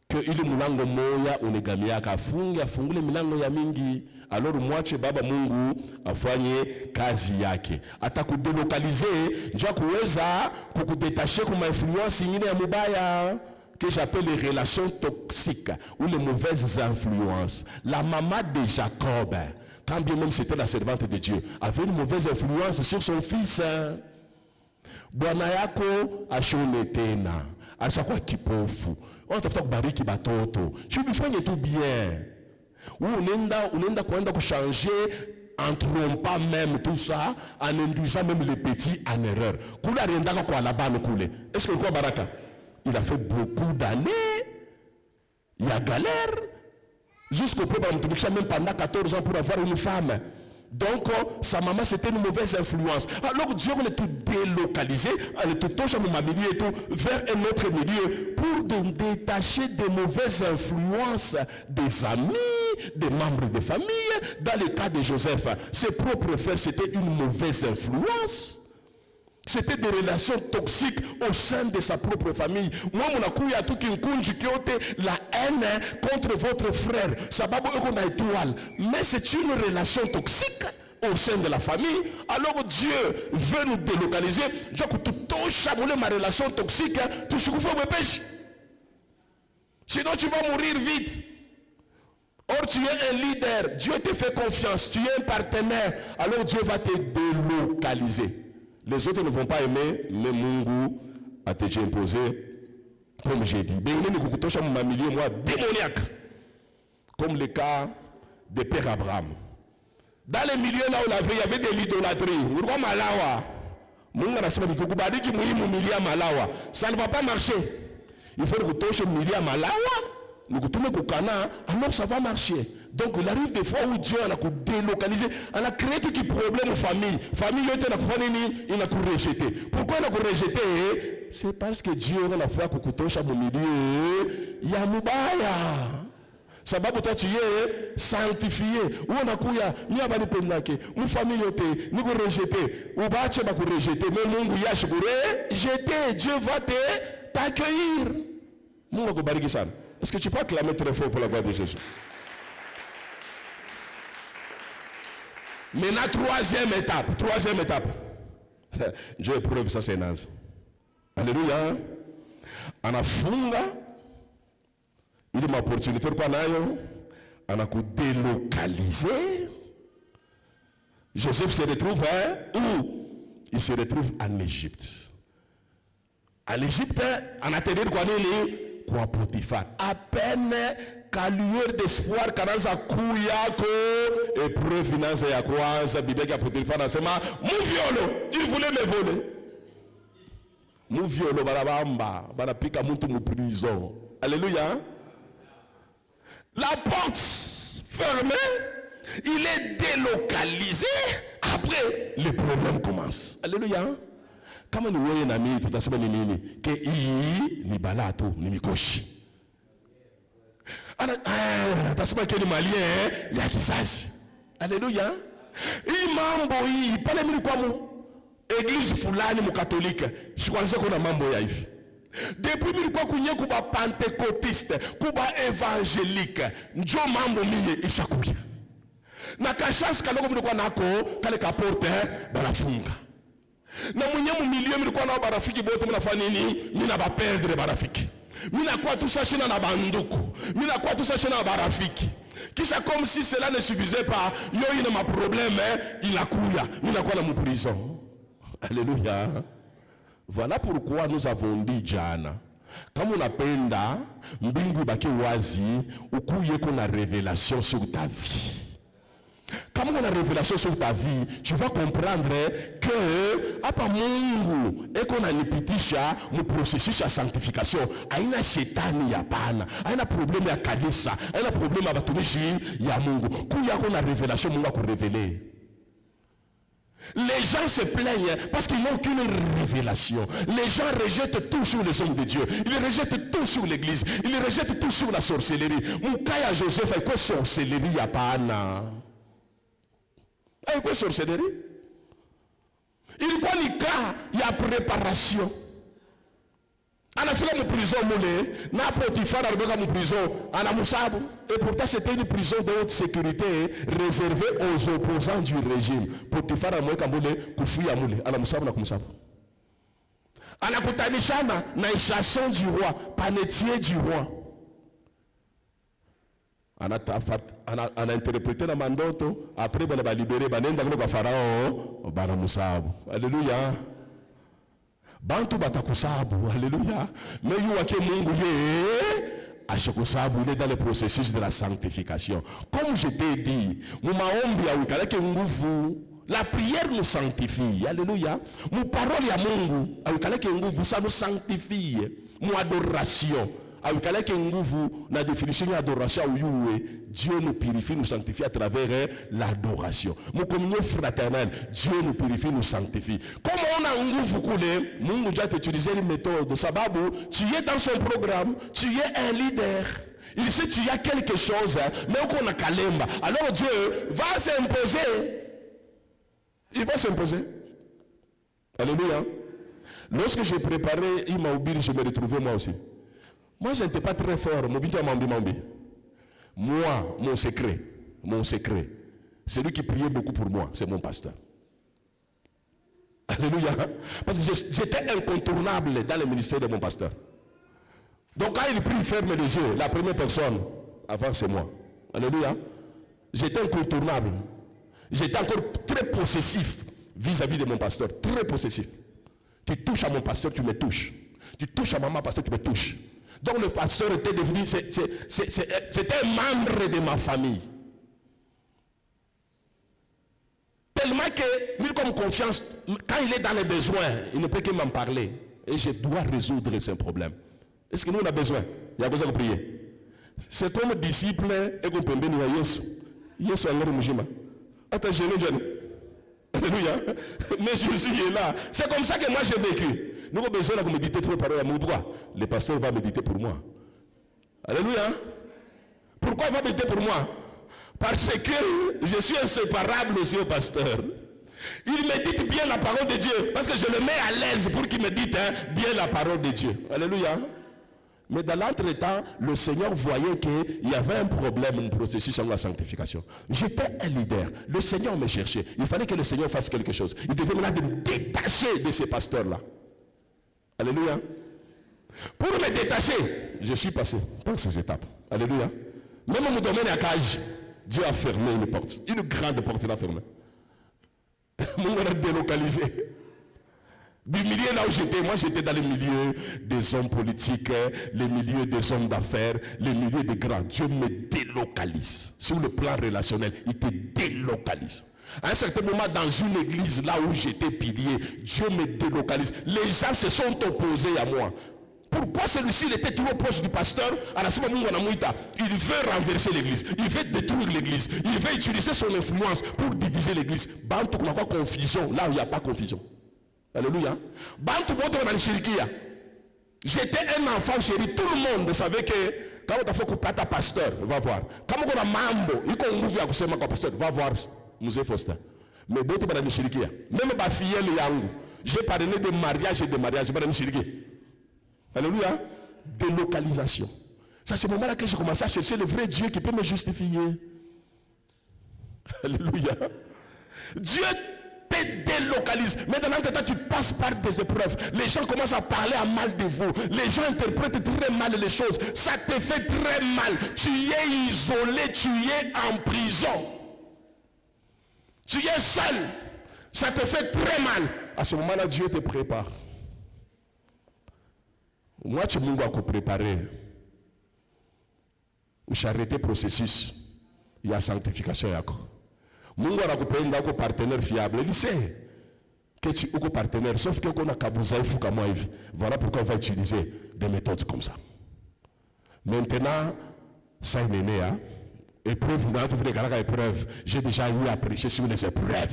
que ili mulango moya unegamiaka afungule milango ya mingi. Alors mwache baba Mungu afanye kazi yake. Atakudelokalize njoo kuweza kukudetacher kuma influence nyingine ya mubaya que j'appelle les relations toxiques ou les mauvaises influences. La maman de Jacob, quand bien même c'était la servante de Dieu, avait une mauvaise influence sur son fils. Bwana yako ashone tena, ashakuwa kipofu. Unatafuta kubariki batoto. Shubifanye tu bien. Ou unaenda kwenda kuchanger en trompant même tout ça, en induisant même les petits en erreur. Kula riendaka kwa Labani kule. Est-ce que quoi baraka? Il a fait beaucoup d'années. Il y a galère. Jusqu'au point où même pendant 14 ans pour avoir une femme. Donc, sa maman, c'était une mauvaise influence. Alors, Dieu voulait tout délocaliser, aller tout toucher mon milieu et tout, vers un autre milieu, pour détacher des mauvaises influences des amis, des membres de famille. Dans le cas de Joseph, ses propres frères, c'était une mauvaise influence. C'était des relations toxiques au sein de sa propre famille. Moi, mon akuya tout qui la haine contre votre frère. Sababu eko na étoile. Mais c'est une relation toxique au sein de la famille. Alors Dieu veut nous délocaliser. Dieu que tout chaboulé ma relation toxique, tout ce qu'il faut me pêcher. Sinon tu vas mourir vite. Or tu es un leader. Dieu te fait confiance. Tu es un partenaire. Alors Dieu va te délocaliser. Les autres ne vont pas aimer, mais Mungu a déjà imposé, comme j'ai dit. Moi, démoniaque, comme le cas de Père Abraham. Dans les milieux là où il y avait de l'idolâtrie. Ça ne va pas marcher. Il faut que tu milieu Malawa. Alors ça va marcher. Donc il arrive des fois où Dieu a délocalisé, on a créé tout qui problème aux familles. Famille il a rejeté. Pourquoi il a rejeté? C'est parce que Dieu a fait que kutosha mu milieu ya mubaya. Sababu toi tu es sanctifié. Ou on a kuya ni abani pendake. Mu famille yote ni ko rejeté. Ou ba che ba ko rejeté. Mais Mungu yashi ko rejeté. Dieu va t'accueillir. Mungu ko bariki sana. Est-ce que tu peux acclamer très fort pour la gloire de Jésus? Maintenant, troisième étape. Dieu éprouve ça, c'est naze. Alléluia. Anafunga, il m'a opportunité pour nayo, anaku délocalisé. Joseph se retrouve où? Il se retrouve en Égypte. En Égypte, en atterrir quoi kwa Potiphar. À peine qu'à lueur d'espoir kanaza kuyako épreuve finance ya kwanza bibeki ya Potiphar anasema muviolo, il voulait me voler. Muviolo barabamba, barapika muntu mu prison. Alléluia. La porte fermée, il est délocalisé. Après, les problèmes commencent. Alléluia. Kama ni wewe na mimi tutasema ni nini? Ke hii ni balato, ni mikoshi. Tasema ke ni malien ya kizazi. Alléluia. Hii mambo hii pale mimi kwa mu église fulani mu katolika. Shikwanza kuna mambo ya hivi. Depuis mimi kwa kunye kuba pentecôtiste, kuba évangélique, njo mambo mimi ishakuya. Na kashasi kaloko mimi kwa nako kale kaporte banafunga. Na mwenye mu milieu mlikuwa nao barafiki bote mnafanya nini? Mina ba perdre barafiki. Mina kwa tout ça na banduku. Mina kwa tout ça na barafiki. Kisha comme si cela ne suffisait pas, yo ina ma problème, il a kuya. Mina kwa na mu prison. Alléluia. Voilà pourquoi nous avons dit jana. Kama unapenda mbingu baki wazi, ukuye kuna révélation sur ta vie. Quand on a une révélation sur ta vie, tu vas comprendre que apa Mungu eko na nipitisha mu processus ya sanctification. Aina shetani ya pana, aina problème ya kanisa, aina problème ya batumishi ya Mungu. Kuya ko na révélation Mungu a révéler. Les gens se plaignent parce qu'ils n'ont aucune révélation. Les gens rejettent tout sur les hommes de Dieu. Ils rejettent tout sur l'église. Ils rejettent tout sur la sorcellerie. Mukaya Joseph est quoi sorcellerie ya pana? Avec quoi sorcellerie? ilikuwa ni cas ya préparation. Anafika mu prison mule na Potifar alibeka mu prison anamusabu, et pourtant c'était une prison de haute sécurité réservée aux opposants du régime. Potifar amweka mule kufuya mule anamusabu na kumsabu. Anakutanishana na échasson du roi, panetier du roi. Ana interprété na mandoto, après bana ba libérer banenda kwa farao bana musabu. Alléluia. Bantu batakusabu, alléluia. Mais yuwake Mungu ye ashakusabu, il est dans le processus de la sanctification. Comme je t'ai dit, mu maombi ya wikaleke nguvu, la prière nous sanctifie, alléluia. Mu parole ya Mungu awikaleke nguvu, ça nous sanctifie. Mu adoration awikaleke nguvu, na définition ya adoration uyuwe, Dieu nous purifie, nous sanctifie à travers l'adoration. Mu communion fraternelle, Dieu nous purifie, nous sanctifie. Comme on a nguvu kule, Mungu doit utiliser une méthode. Sababu, tu es dans son programme, tu es un leader. Il sait que tu as quelque chose, mais on a kalemba. Alors Dieu va s'imposer. Il va s'imposer. Alléluia. Lorsque j'ai préparé Imaoubir, je me retrouvais moi aussi. Moi, je n'étais pas très fort. Moi, mon secret, celui qui priait beaucoup pour moi, c'est mon pasteur. Alléluia. Parce que j'étais incontournable dans le ministère de mon pasteur. Donc quand il prie, il ferme les yeux. La première personne, avant c'est moi. Alléluia. J'étais incontournable. J'étais encore très possessif vis-à-vis de mon pasteur. Très possessif. Tu touches à mon pasteur, tu me touches. Tu touches à maman, pasteur, tu me touches. Donc le pasteur était devenu, c'était un membre de ma famille. Tellement que, mis comme confiance, quand il est dans les besoins, il ne peut que m'en parler. Et je dois résoudre ses problèmes. Est-ce que nous on a besoin? Il y a besoin de prier. C'est comme disciple et qu'on peut bénir Yesu. Yesu a l'air mujima. Attends, alléluia. Mais Jésus est là. C'est comme ça que moi j'ai vécu. Nous avons besoin de méditer trop par amour. Pourquoi? Le pasteur va méditer pour moi. Alléluia. Pourquoi il va méditer pour moi? Parce que je suis inséparable aussi au pasteur. Il médite bien la parole de Dieu. Parce que je le mets à l'aise pour qu'il médite bien la parole de Dieu. Alléluia. Mais dans l'entretemps, le Seigneur voyait qu'il y avait un problème, un processus sur la sanctification. J'étais un leader. Le Seigneur me cherchait. Il fallait que le Seigneur fasse quelque chose. Il devait maintenant me détacher de ces pasteurs-là. Alléluia. Pour me détacher, je suis passé par ces étapes. Alléluia. Même mon domaine à cage, Dieu a fermé une porte. Une grande porte, il a fermé. Mon a délocalisé. Du milieu là où j'étais, moi j'étais dans le milieu des hommes politiques, le milieu des hommes d'affaires, le milieu des grands. Dieu me délocalise. Sur le plan relationnel, il te délocalise. À un certain moment, dans une église, là où j'étais pilier, Dieu me délocalise. Les gens se sont opposés à moi. Pourquoi celui-ci il était trop proche du pasteur? Il veut renverser l'église. Il veut détruire l'église. Il veut utiliser son influence pour diviser l'église. Confusion, là où il n'y a pas confusion. Alléluia. J'étais un enfant chéri. Tout le monde savait que quand on a fait couper ta pasteur, va voir. Quand on a mambo, il y a un pasteur, va voir. Musée Faustin. Mais d'autres madame Chirikia. Même ma fille le yangu. J'ai parlé de mariage et de mariage. Madame Chirikia. Alléluia. Délocalisation. Ça c'est le moment là que j'ai commencé à chercher le vrai Dieu qui peut me justifier. Alléluia. Dieu te délocalise. Mais dans l'entretemps, tu passes par des épreuves. Les gens commencent à parler à mal de vous. Les gens interprètent très mal les choses. Ça te fait très mal. Tu es isolé, tu es en prison. Tu es seul, ça te fait très mal. À ce moment-là, Dieu te prépare. Moi, tu m'as préparé. J'ai arrêté le processus. Il y a sanctification. Mungu anakupenda uko partenaire fiable. Il sait que tu es un partenaire, sauf que qu'on a kabouza il faut comme moi. Voilà pourquoi on va utiliser des méthodes comme ça. Maintenant, ça est né, hein. Épreuve, j'ai déjà eu à prêcher sur les épreuves,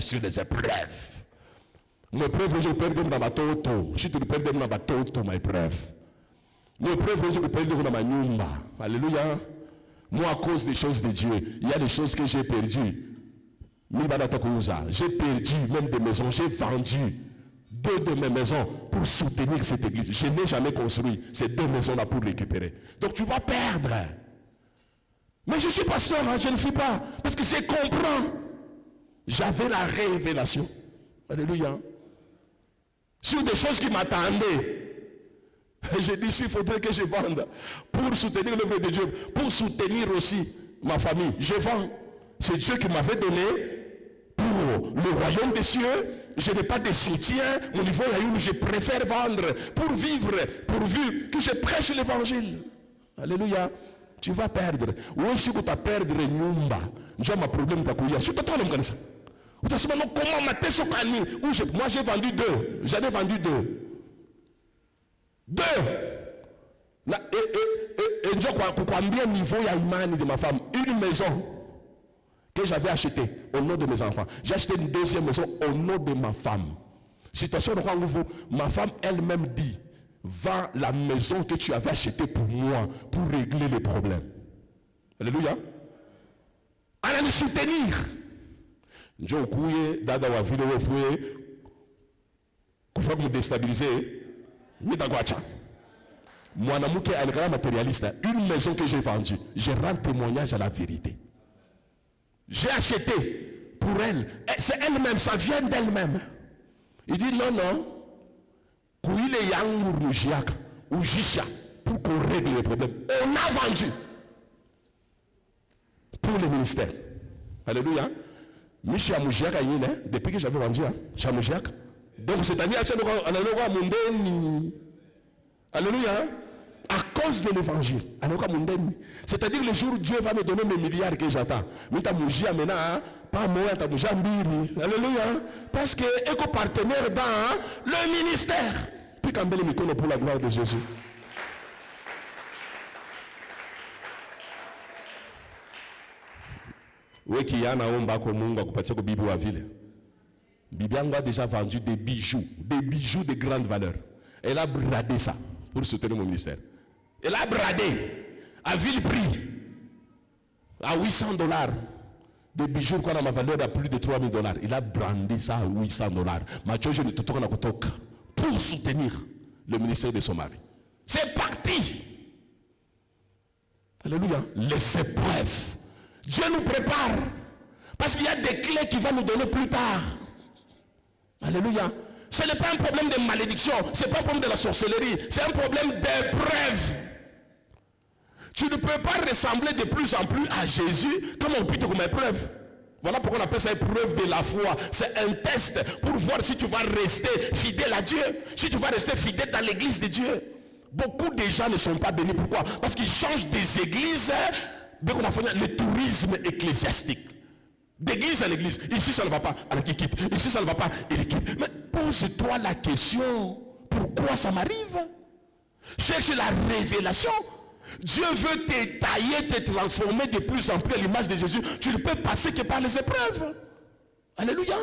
Mes épreuves, je perds dans ma toto. Si tu perds dans ma toto, ma épreuve. Mes épreuves, je perds dans ma nyumba. Alléluia. Moi, à cause des choses de Dieu, il y a des choses que j'ai perdues. J'ai perdu même des maisons, j'ai vendu. 2 de mes maisons pour soutenir cette église. Je n'ai jamais construit ces 2 maisons-là pour récupérer. Donc tu vas perdre. Mais je suis pasteur, hein, je ne fais pas. Parce que je comprends. J'avais la révélation. Alléluia. Sur des choses qui m'attendaient. J'ai dit, il faudrait que je vende pour soutenir l'œuvre de Dieu, pour soutenir aussi ma famille. Je vends. C'est Dieu qui m'avait donné pour le royaume des cieux. Je n'ai pas de soutien au niveau où je préfère vendre pour vivre, pourvu que je prêche l'évangile. Alléluia. Tu vas perdre. Oui, si tu vas perdre, j'ai un problème. Je te donne comme ça. Moi j'ai vendu 2. J'en ai vendu 2. 2. Et pour combien de niveau il y a une de ma femme? Une maison que j'avais achetée au nom de mes enfants. J'ai acheté une 2e maison au nom de ma femme. Situation de vous, ma femme elle-même dit, vends la maison que tu avais achetée pour moi, pour régler les problèmes. Alléluia. Elle allait soutenir. Njo kuye dada wa vile wefue kufa kumdestabiliser mitagwacha. Mwanamke alikala matérialiste. Une maison que j'ai vendue, je rends témoignage à la vérité. J'ai acheté pour elle. C'est elle-même, ça vient d'elle-même. Il dit non. Kuile yangu rujiaka ou jisha pour qu'on règle les problèmes. On a vendu pour le ministère. Alléluia. Depuis que j'avais vendu, donc c'est-à-dire, alléluia, à cause de l'évangile, c'est-à-dire le jour où Dieu va me donner mes milliards que j'attends, alléluia, parce que est partenaire dans le ministère, puis quand même pour la gloire de Jésus. Oui, qui y a un bako mungu akupatia ko bibi wa vile. Bibi yangu a déjà vendu des bijoux de grande valeur. Elle a bradé ça pour soutenir mon ministère. Elle a bradé à vil prix à $800. Des bijoux qu'on a ma valeur à plus de $3,000. Il a brandé ça à $800. Machoje ne tutoka na kutoka pour soutenir le ministère de son mari. C'est parti. Alléluia. Les épreuves. Dieu nous prépare. Parce qu'il y a des clés qu'il va nous donner plus tard. Alléluia. Ce n'est pas un problème de malédiction. Ce n'est pas un problème de la sorcellerie. C'est un problème d'épreuve. Tu ne peux pas ressembler de plus en plus à Jésus comme on peut comme épreuve. Voilà pourquoi on appelle ça épreuve de la foi. C'est un test pour voir si tu vas rester fidèle à Dieu. Si tu vas rester fidèle dans l'église de Dieu. Beaucoup de gens ne sont pas bénis. Pourquoi? Parce qu'ils changent des églises. Le tourisme ecclésiastique. D'église à l'église. Ici ça ne va pas, alors qu'il quitte. Ici ça ne va pas, il quitte. Mais pose-toi la question, pourquoi ça m'arrive? Cherche la révélation. Dieu veut te tailler, te transformer de plus en plus à l'image de Jésus. Tu ne peux passer que par les épreuves. Alléluia.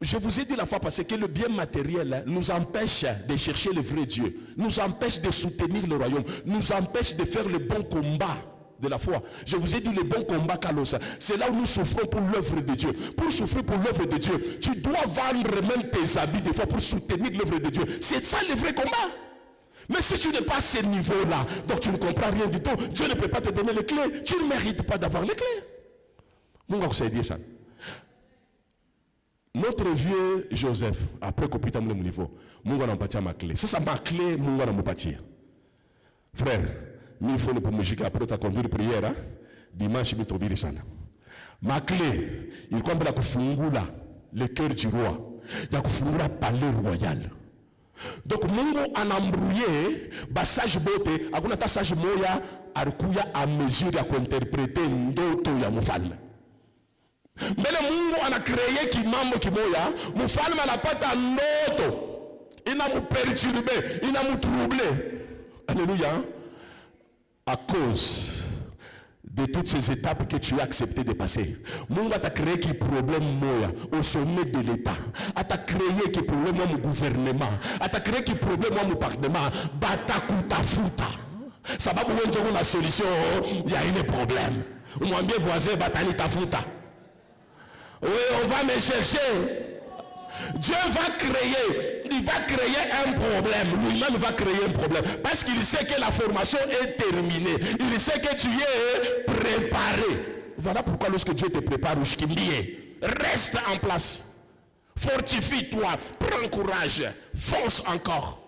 Je vous ai dit la fois passée que le bien matériel nous empêche de chercher le vrai Dieu, nous empêche de soutenir le royaume, nous empêche de faire le bon combat de la foi. Je vous ai dit le bon combat, Carlos. C'est là où nous souffrons pour l'œuvre de Dieu. Pour souffrir pour l'œuvre de Dieu, tu dois vendre même tes habits des fois pour soutenir l'œuvre de Dieu. C'est ça le vrai combat. Mais si tu n'es pas à ce niveau-là, donc tu ne comprends rien du tout, Dieu ne peut pas te donner les clés. Tu ne mérites pas d'avoir les clés. Mon gars, vous savez ça. Notre vieux Joseph, après qu'on puisse mon niveau, mon gars n'a pas ma clé. Ça, ma clé, mon gars n'a pas tiré. Frère, il faut pour musique après ta conduire prière, hein? Dimanche, il me ça. Ma clé, il compte la kufungula, le cœur du roi. Il y a kufungula palais royal. Donc, Mungu en embrouillé, sage beauté, à quoi sage moya, à mesure d'interpréter ndoto ya mufalme. Mais le Mungu a créé qui mambo kimoya, mufalme n'a pas ta ndoto. Il n'a pas perturbé, il n'a pas troublé. Alléluia. À cause de toutes ces étapes que tu as accepté de passer, Mungu a créé qui problème moya au sommet de l'État. A créé qui problème au gouvernement. A créé qui problème au parlement. Batakuta futa. Ça va pour une la solution. Il y a un problème. Mon bien voisin batani ta futa. Oui, on va me chercher. Dieu va créer, il va créer un problème. Lui-même va créer un problème. Parce qu'il sait que la formation est terminée. Il sait que tu es préparé. Voilà pourquoi lorsque Dieu te prépare, reste en place. Fortifie-toi, prends courage, fonce encore.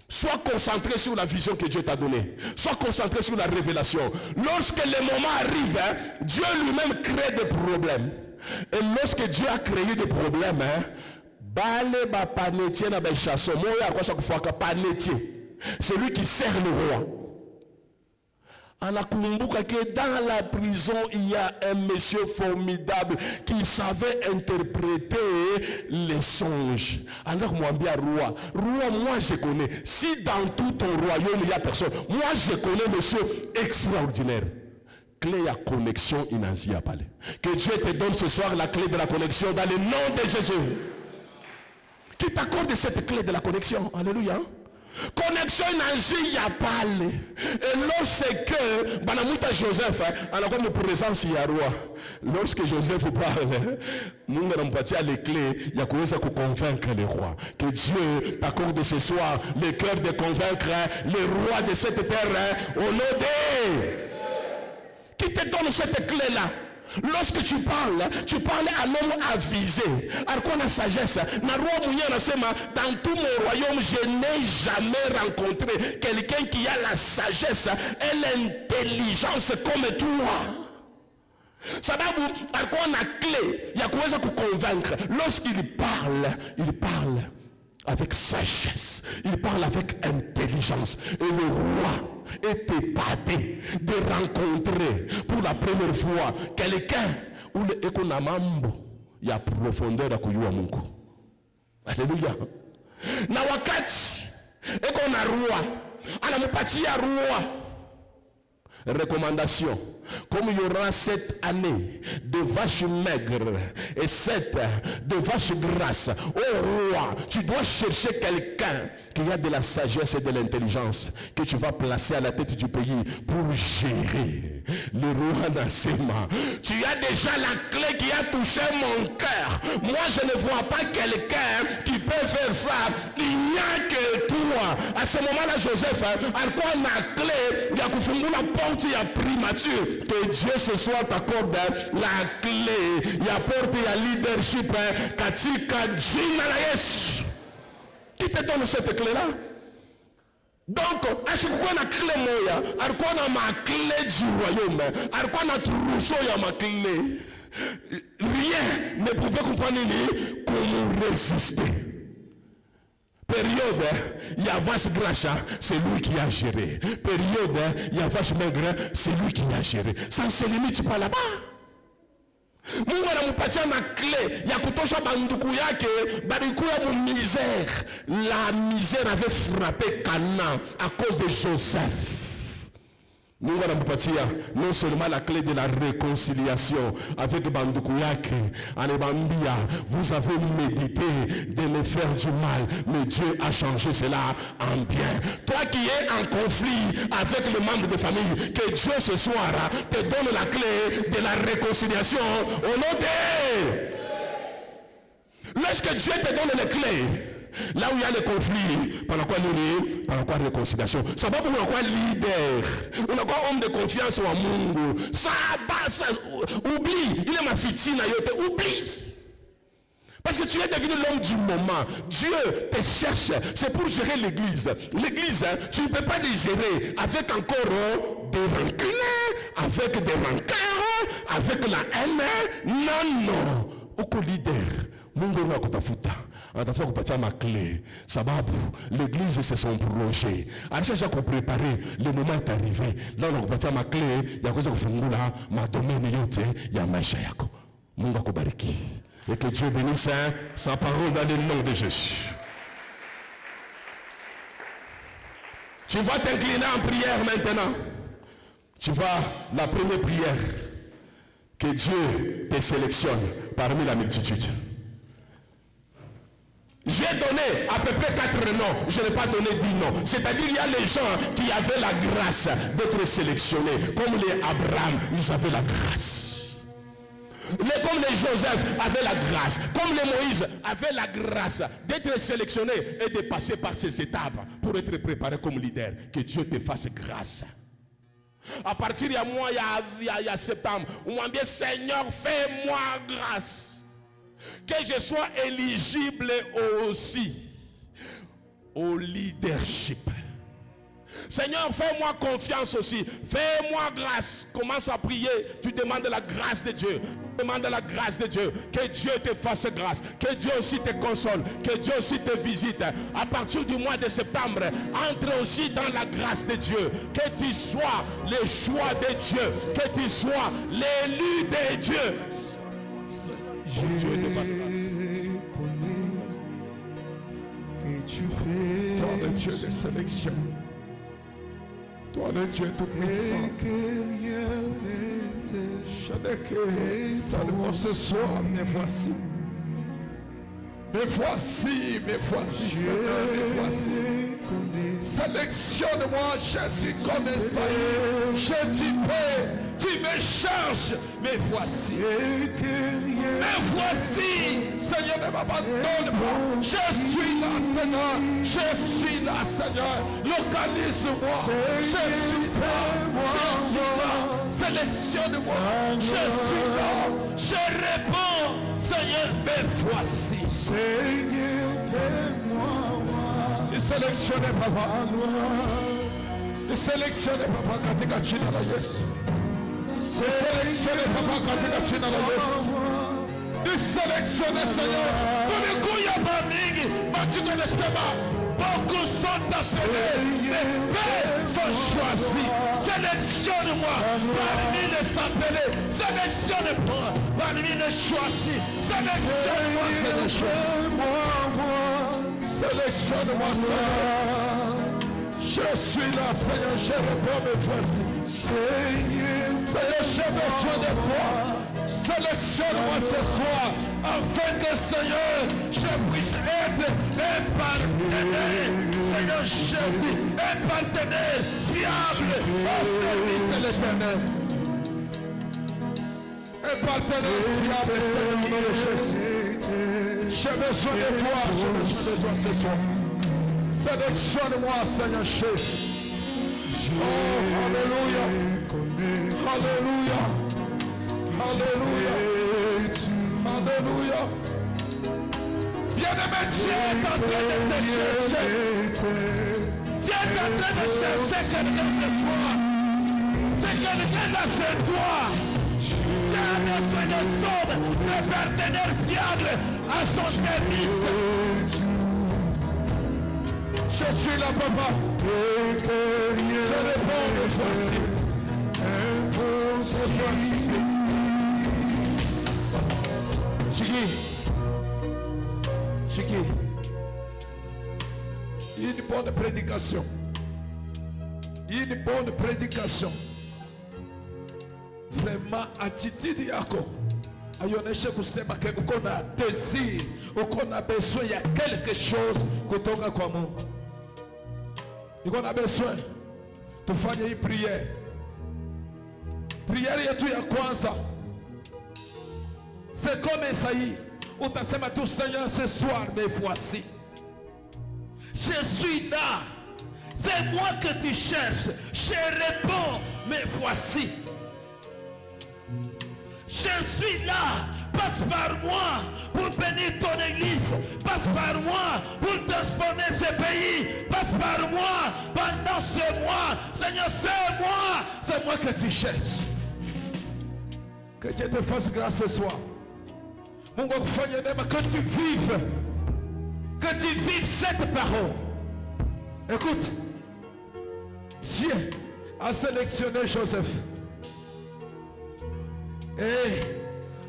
Sois concentré sur la vision que Dieu t'a donnée. Sois concentré sur la révélation. Lorsque le moment arrive, Dieu lui-même crée des problèmes. Et lorsque Dieu a créé des problèmes, c'est lui qui sert le roi. Anakumbuka que dans la prison, il y a un monsieur formidable qui savait interpréter les songes. Alors moi, bien roi, moi je connais. Si dans tout ton royaume, il y a personne, moi je connais monsieur extraordinaire. Clé à connexion inanzi à parler. Que Dieu te donne ce soir la clé de la connexion dans le nom de Jésus. Qui t'accorde cette clé de la connexion? Alléluia. Connexion inanzi à parler. Et lorsque Banamuta Joseph, alors comme présence il y a roi. Lorsque Joseph parle, nous n'avons pas les clés. Il y a quoi ça pour convaincre les rois. Que Dieu t'accorde ce soir le cœur de convaincre les rois de cette terre au nom de. Qui te donne cette clé-là? Lorsque tu parles à l'homme avisé. Alors qu'on a sagesse. Dans tout mon royaume, je n'ai jamais rencontré quelqu'un qui a la sagesse et l'intelligence comme toi. Sababu, alors qu'on a clé, il y a quoi ça pour convaincre. Lorsqu'il parle avec sagesse, il parle avec intelligence. Et le roi est épaté de rencontrer pour la première fois quelqu'un où le éconamambo il y a profondeur à kuyua Mungu. Alléluia. Na wakati ekona roi anamupatia roi recommandation. Comme il y aura 7 années de vaches maigres et 7 de vaches grasses, oh roi, tu dois chercher quelqu'un qui a de la sagesse et de l'intelligence que tu vas placer à la tête du pays pour gérer le roi Nassema. Tu as déjà la clé qui a touché mon cœur. Moi, je ne vois pas quelqu'un qui peut faire ça. Il n'y a que toi. À ce moment-là, Joseph, à quoi la clé, il y a la porte, il y a primature. Que Dieu ce soir t'accorde la clé. Il y a porte, il y a leadership. Katika Jina la Yesu. Qui te donne cette clé-là? Donc, à chaque fois qu'on a clé moya, à quoi on a ma clé du royaume, à quoi on a trousseau à ma clé, rien ne pouvait comprendre ni comment résister. Période, il y a vache grasse, c'est lui qui a géré. Période, il y a vache maigre, c'est lui qui a géré. Ça ne se limite pas là-bas. Mungu anampatia na clé ya kutosha banduku yake balikuwa mu misère. La misère avait frappé Canaan à cause de Joseph. Mungu anampatia non seulement la clé de la réconciliation avec banduku yake, anebambia vous avez médité de me faire du mal, mais Dieu a changé cela en bien. Toi qui es en conflit avec le membre de famille, que Dieu ce soir te donne la clé de la réconciliation au nom de. Lorsque Dieu te donne les clés, là où il y a le conflit, par quoi nous, par quoi réconciliation. Ça va pour quoi leader, on a quoi homme de confiance en Mungu. Ça passe, oublie, il est ma fitina, oublie. Parce que tu es devenu l'homme du moment. Dieu te cherche, c'est pour gérer l'église. L'église, tu ne peux pas les gérer avec encore des rancunes, avec des rancœurs, avec la haine. Non. Aucun leader, Mungu na kutafuta. Anataka kupatia ma clé. Sababu l'église c'est son projet. Alishaje kuprepare, le moment est arrivé. Là on kupatia ma clé ya kuweza kufungula madomaine yote ya maisha yako. Mungu akubariki. Et que Dieu bénisse sa parole dans le nom de Jésus. Tu vas t'incliner en prière maintenant. Tu vas, la première prière, que Dieu te sélectionne parmi la multitude. J'ai donné à peu près 4 noms, je n'ai pas donné 10 noms. C'est-à-dire qu'il y a les gens qui avaient la grâce d'être sélectionnés. Comme les Abraham, ils avaient la grâce. Comme les Joseph avaient la grâce, comme les Moïse avaient la grâce d'être sélectionnés et de passer par ces étapes pour être préparés comme leader. Que Dieu te fasse grâce. À partir de moi, il y a septembre, on m'a dit Seigneur, fais-moi grâce. Que je sois éligible aussi au leadership. Seigneur, fais-moi confiance aussi. Fais-moi grâce. Commence à prier. Tu demandes la grâce de Dieu. Tu demandes la grâce de Dieu. Que Dieu te fasse grâce. Que Dieu aussi te console. Que Dieu aussi te visite. À partir du mois de septembre, entre aussi dans la grâce de Dieu. Que tu sois le choix de Dieu. Que tu sois l'élu de Dieu. Que Dieu te fasse grâce. Que tu fais. Toi, le Dieu de sélection. Toi le Dieu tout-puissant. Je n'ai que seulement ce soir, mais voici. Mais voici, Seigneur, mais voici. Sélectionne-moi, je suis comme Esaïe. Je t'y paie, tu me cherches, mais voici. Mais voici, Seigneur, ne m'abandonne pas. Je suis là, Seigneur. Je suis là, Seigneur. Localise-moi. Je suis là. Sélectionne-moi. Je suis là. Je réponds, Seigneur, me voici. Seigneur, fais-moi. Il sélectionne papa. Il sélectionne papa katika jina la Yesu. Il sélectionne papa katika jina la Yesu. Il sélectionne Seigneur. Tulikuya bamingi majuto nasema beaucoup sont appelés, mais peu sont choisis. Sélectionne-moi parmi les appelés. Sélectionne-moi parmi les choisis. Sélectionne-moi, Seigneur. Sélectionne-moi, Seigneur. Je suis là, Seigneur. Je réponds, mais voici. Seigneur, j'ai besoin de toi. Sélectionne-moi ce soir, afin que, Seigneur, je puisse être un partenaire, Seigneur Jésus, un partenaire fiable au service de l'Éternel. Un partenaire fiable, Seigneur, au nom de Jésus. J'ai besoin de toi, j'ai besoin de toi ce soir. Sélectionne-moi, Seigneur Jésus. Oh, alléluia. Alléluia. Alléluia. Alléluia. Bien-aimé, Dieu est en train de te chercher. Dieu est en train de chercher quelqu'un ce soir. C'est quelqu'un là, c'est toi. Dieu a besoin de sommes, de partenaires fiables à son service. Je suis là, papa. Je réponds, mais voici. Chiki, une bonne prédication. Une bonne prédication. Vraiment, attitude yako aionyeshe kusema ke uko na désir, uko na besoin ya quelque chose kutoka kwa Mungu. Uko na besoin tufanye hii prière. Prière yetu ya kwanza, c'est comme Esaïe. Utasema tu, Seigneur, ce soir, me voici. Je suis là. C'est moi que tu cherches. Je réponds, me voici. Je suis là. Passe par moi pour bénir ton église. Passe par moi pour transformer ce pays. Passe par moi pendant ce mois. Seigneur, c'est moi que tu cherches. Que Dieu te fasse grâce ce soir. Mungu akufanye neema, que tu vives cette parole. Écoute, Dieu a sélectionné Joseph. Et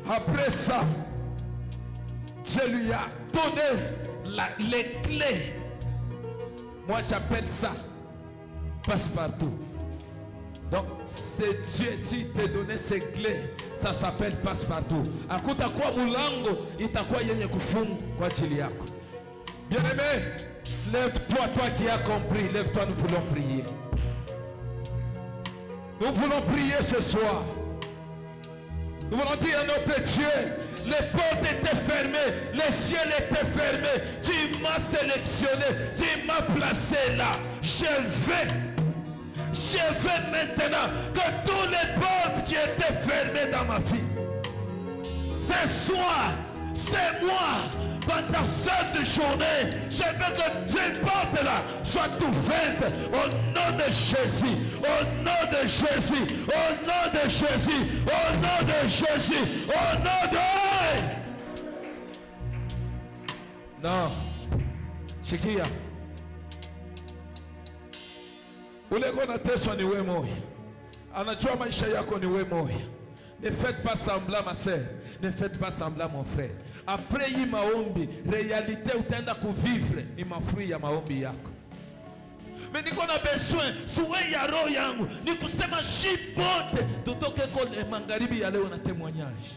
après ça, Dieu lui a donné les clés. Moi j'appelle ça passe-partout. Donc c'est Dieu, si te donné ces clés, ça s'appelle passe-partout. Hakutakuwa mulango itakuwa yenye kufunga kwa ajili yako. Bien-aimé, lève-toi, toi qui as compris, lève-toi, nous voulons prier. Nous voulons prier ce soir. Nous voulons dire à notre Dieu, les portes étaient fermées, les cieux étaient fermés. Tu m'as sélectionné, tu m'as placé là. Je veux maintenant que toutes les portes qui étaient fermées dans ma vie, ce soir, c'est moi. Pendant cette journée, je veux que tes portes là soient ouvertes au nom de Jésus, au nom de Jésus, au nom de Jésus, au nom de Jésus, au nom de... Non. Shikia. Ule kona teswa ni wewe moyo. Anajua maisha yako ni wewe moyo. Ne faites pas semblant ma sœur. Ne faites pas semblant mon frère. Après hii maombi, réalité utaenda kuvivre ni mafui ya maombi yako. Mais niko na besoin suwe ya roho yangu ni kusema shipote tutoke kule magharibi ya leo na témoignage.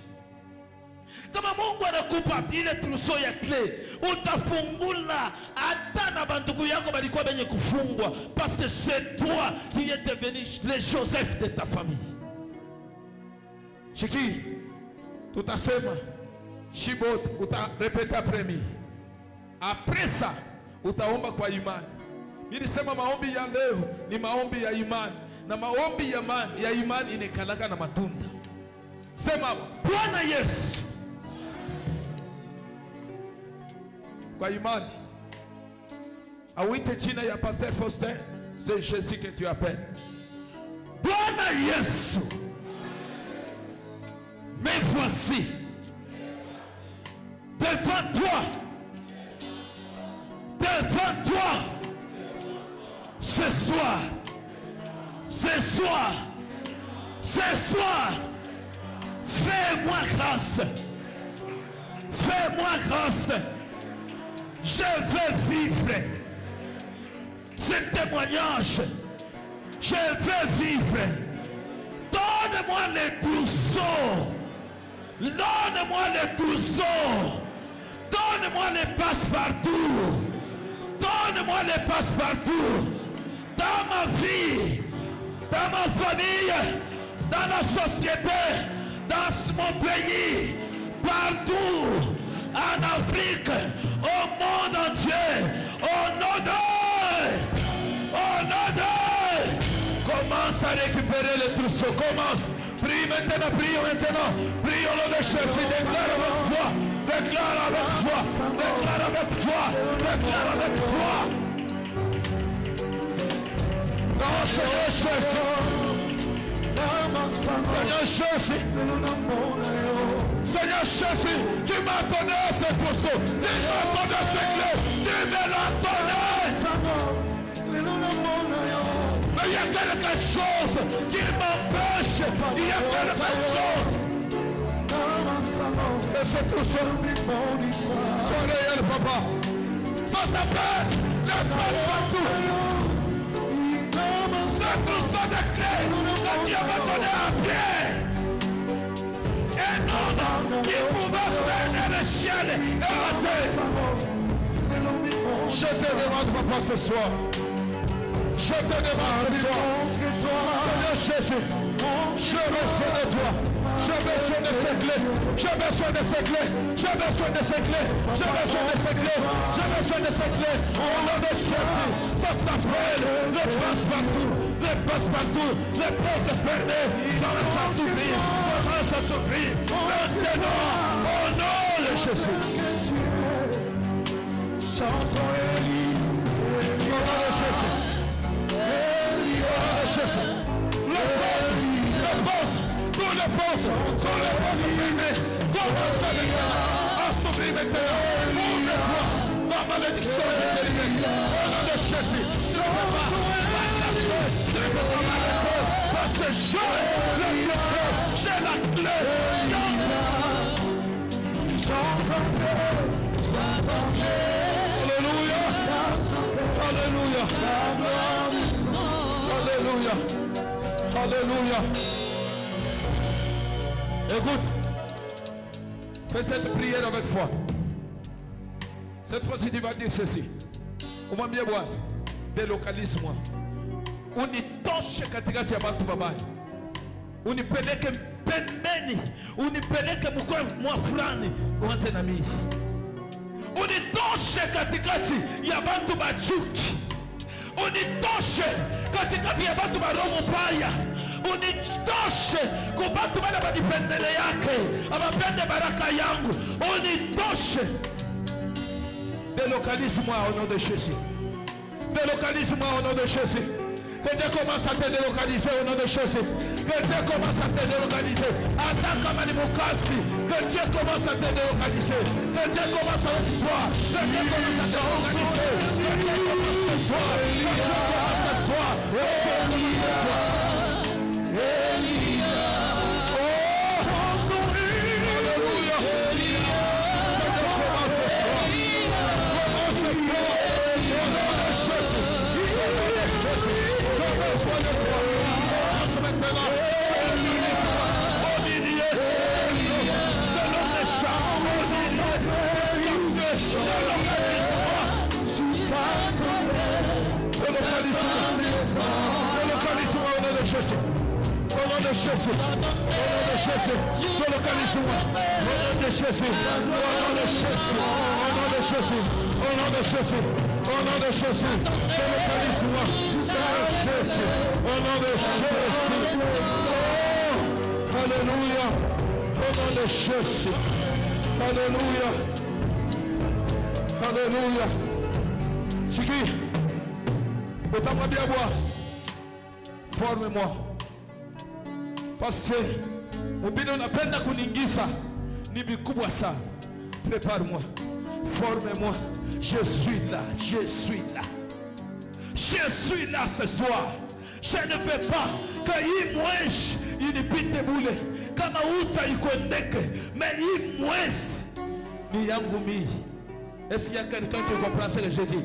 Kama Mungu anakupa ile trousseau ya clé, utafungula hata na bandugu yako balikuwa benye kufungwa, parce que c'est toi qui es devenu le Joseph de ta famille. Shiki, tutasema shibot, utarepeta après. Après ça, utaomba kwa imani. Nilisema maombi ya leo ni maombi ya imani, na maombi ya imani inekalaka na matunda. Sema Bwana Yesu, kwa imani awite jina ya Pasteur Faustin, c'est Jésus que tu appelles. Bwana Yesu, mais voici devant toi, ce soir, fais-moi grâce, je veux vivre ce témoignage, je veux vivre, donne-moi les trousseaux, donne-moi les passe-partout, dans ma vie, dans ma famille, dans la société, dans mon pays, partout, en Afrique, au monde entier, au nom de... Commence à récupérer les trousseaux, commence. Prie maintenant, prie au nom de Jésus, déclare avec foi. Non, Seigneur Jésus, tu m'as donné ce trousseau, tu m'as donné ce clé, tu me l'as donné. Mais il y a quelque chose qui m'empêche, il y a quelque chose. Et ce trousseau, soit réel, papa. Ça s'appelle le passe-partout. Ce trousseau de clés que Dieu m'a donné à Pierre. Un homme qui pouvait faire le ciel et la terre. Je te demande, papa, ce soir. Seigneur Jésus, je besoin de toi. J'ai besoin de ces clés. Au nom de Jésus, ça s'appelle le passe-partout, les portes fermées, dans le sang s'ouvrir, comment ça s'ouvrir, maintenant, au nom de Jésus. Chantons Élie, au nom de Jésus. Les portes fermées, commence à s'ouvrir maintenant. Ouvre-toi, ma malédiction est délivrée. Au nom de Jésus, je ne peux pas m'arrêter, parce que j'ai le feu, j'ai la clé. Alléluia. Écoute, fais cette prière avec foi. Cette fois-ci, tu vas dire ceci. On va bien voir. Délocalise-moi. Unitoshe katikati ya bantu babaya. Unipeleke pembeni, unipeleke mwa fulani, uanze na mimi. Unitoshe katikati ya bantu bachuki, unitoshe katikati ya bantu baroho mbaya, unitoshe kwa bantu bana badipendele yake, abapende baraka yangu, unitoshe. Délocalise-moi au nom de Jésus. Délocalise-moi au nom de Jésus. Que Dieu commence à te délocaliser au nom de Jésus. Que Dieu commence à te délocaliser. Attaque à Manimokasi. Que Dieu commence à te délocaliser. Que Dieu commence avec toi. Que Dieu commence à te délocaliser. Que Dieu commence ce soir. Que Dieu commence ce soir. Que Dieu commence ce soir. Alléluia. Au nom de Jésus, au nom de Jésus, délocalise-moi. Au nom de Jésus, au nom de Jésus, au nom de Jésus, au nom de Jésus, au nom de Jésus, délocalise-moi. Au nom de Jésus. Oh, alléluia. Au nom de Jésus. Alléluia. Alléluia. Chiki, autant bien boire. Forme-moi. Parce que ubile unapenda kuningiza ni vikubwa sana. Prépare-moi. Forme-moi. Je suis là. Je suis là. Je suis là ce soir. Je ne veux pas que hii mwezi inipite bule kama uta ikondeke. Mais hii mwezi ni yangu mimi. Est-ce qu'il y a quelqu'un qui comprend ce que je dis?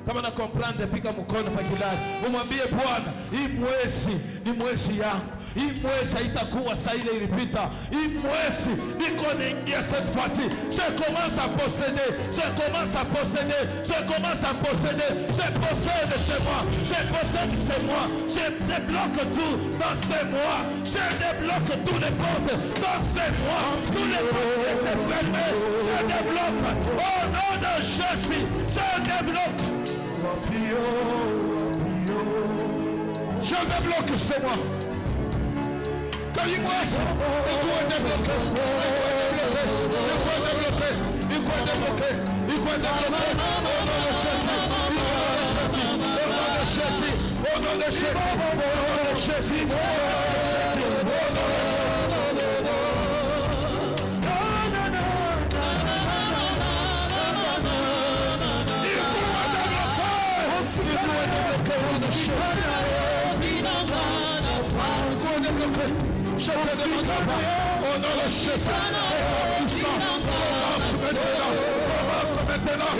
Kama na comprendre, pika mkono pa kilani. Umwambie Bwana, hii mwezi ni mwezi yangu. Hii mwezi haitakuwa saa ile ilipita. Hii mwezi niko naingia cette fois-ci. Je commence à posséder. Je commence à posséder. Je commence à posséder. Je possède ce mois. Je possède ce mois. Je débloque tout dans ce mois. Je débloque tous les portes dans ce mois. Tous les portes étaient fermées. Je débloque. Au nom de Jésus, je débloque. Je débloque ce mois. Quand il moi, il faut débloquer. Il faut débloquer. Il faut débloquer. Au nom de Jésus. Au nom de Jésus. Au nom de Jésus. Au nom de Jésus. Je te demande au nom de Jésus, commence maintenant,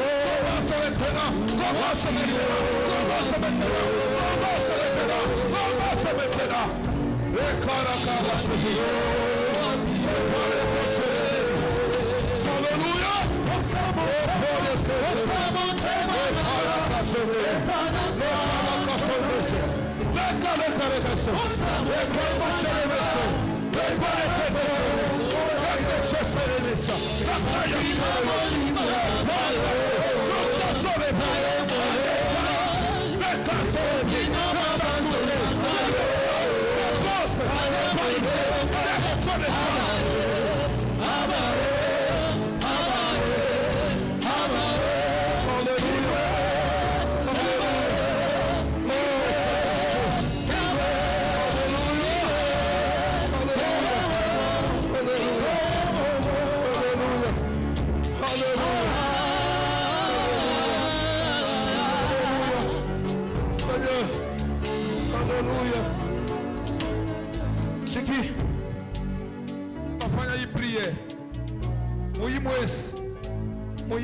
commence maintenant, commence maintenant, commence maintenant, commence maintenant, commence maintenant, commence maintenant. Alléluia.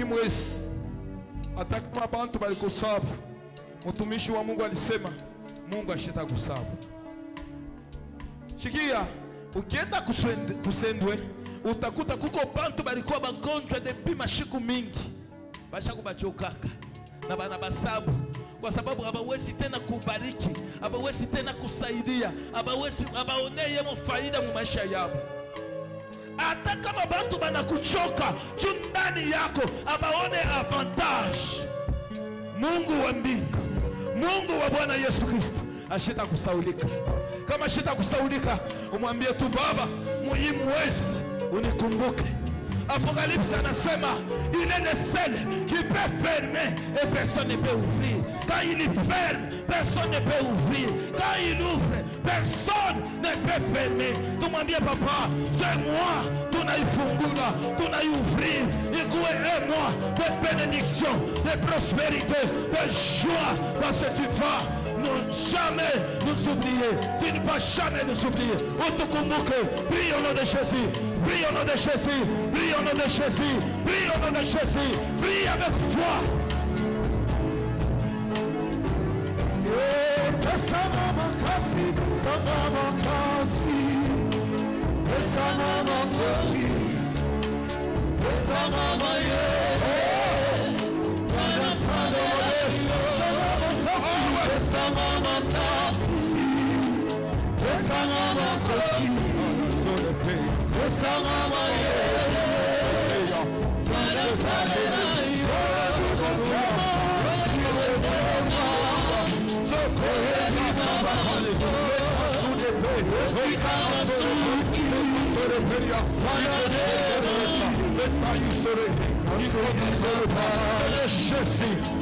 Mwezi atakama bantu balikusabu. Mtumishi wa Mungu alisema Mungu ashitakusabu. Shikia, ukienda kusendwe utakuta kuko bantu balikuwa bagonjwa depuis mashiku mingi. Basha kubachokaka na bana basabu kwa sababu hawawezi tena kubariki, hawawezi tena kusaidia, hawawezi abaoneye faida mu maisha yao. Hata kama watu banakuchoka juu ndani yako abaone avantage. Mungu wa mbingu, Mungu wa Bwana Yesu Kristo ashita kusaulika. Kama ashita kusaulika, umwambie tu Baba, muhimu mwezi unikumbuke. Apocalypse anasema il est le seul qui peut fermer et personne ne peut ouvrir. Quand il ferme, personne ne peut ouvrir. Quand il ouvre, personne ne peut fermer. Tumwambie Papa, c'est moi, tunaifungula, tunaiouvrir. Ikuwe un mois de bénédiction, de prospérité, de joie, parce que tu vas jamais nous oublier. Tu ne vas jamais nous oublier. Otukumbuke, prie au nom de Jésus, prie au nom de Jésus, prie au nom de Jésus, prie au nom de Jésus, prie avec foi.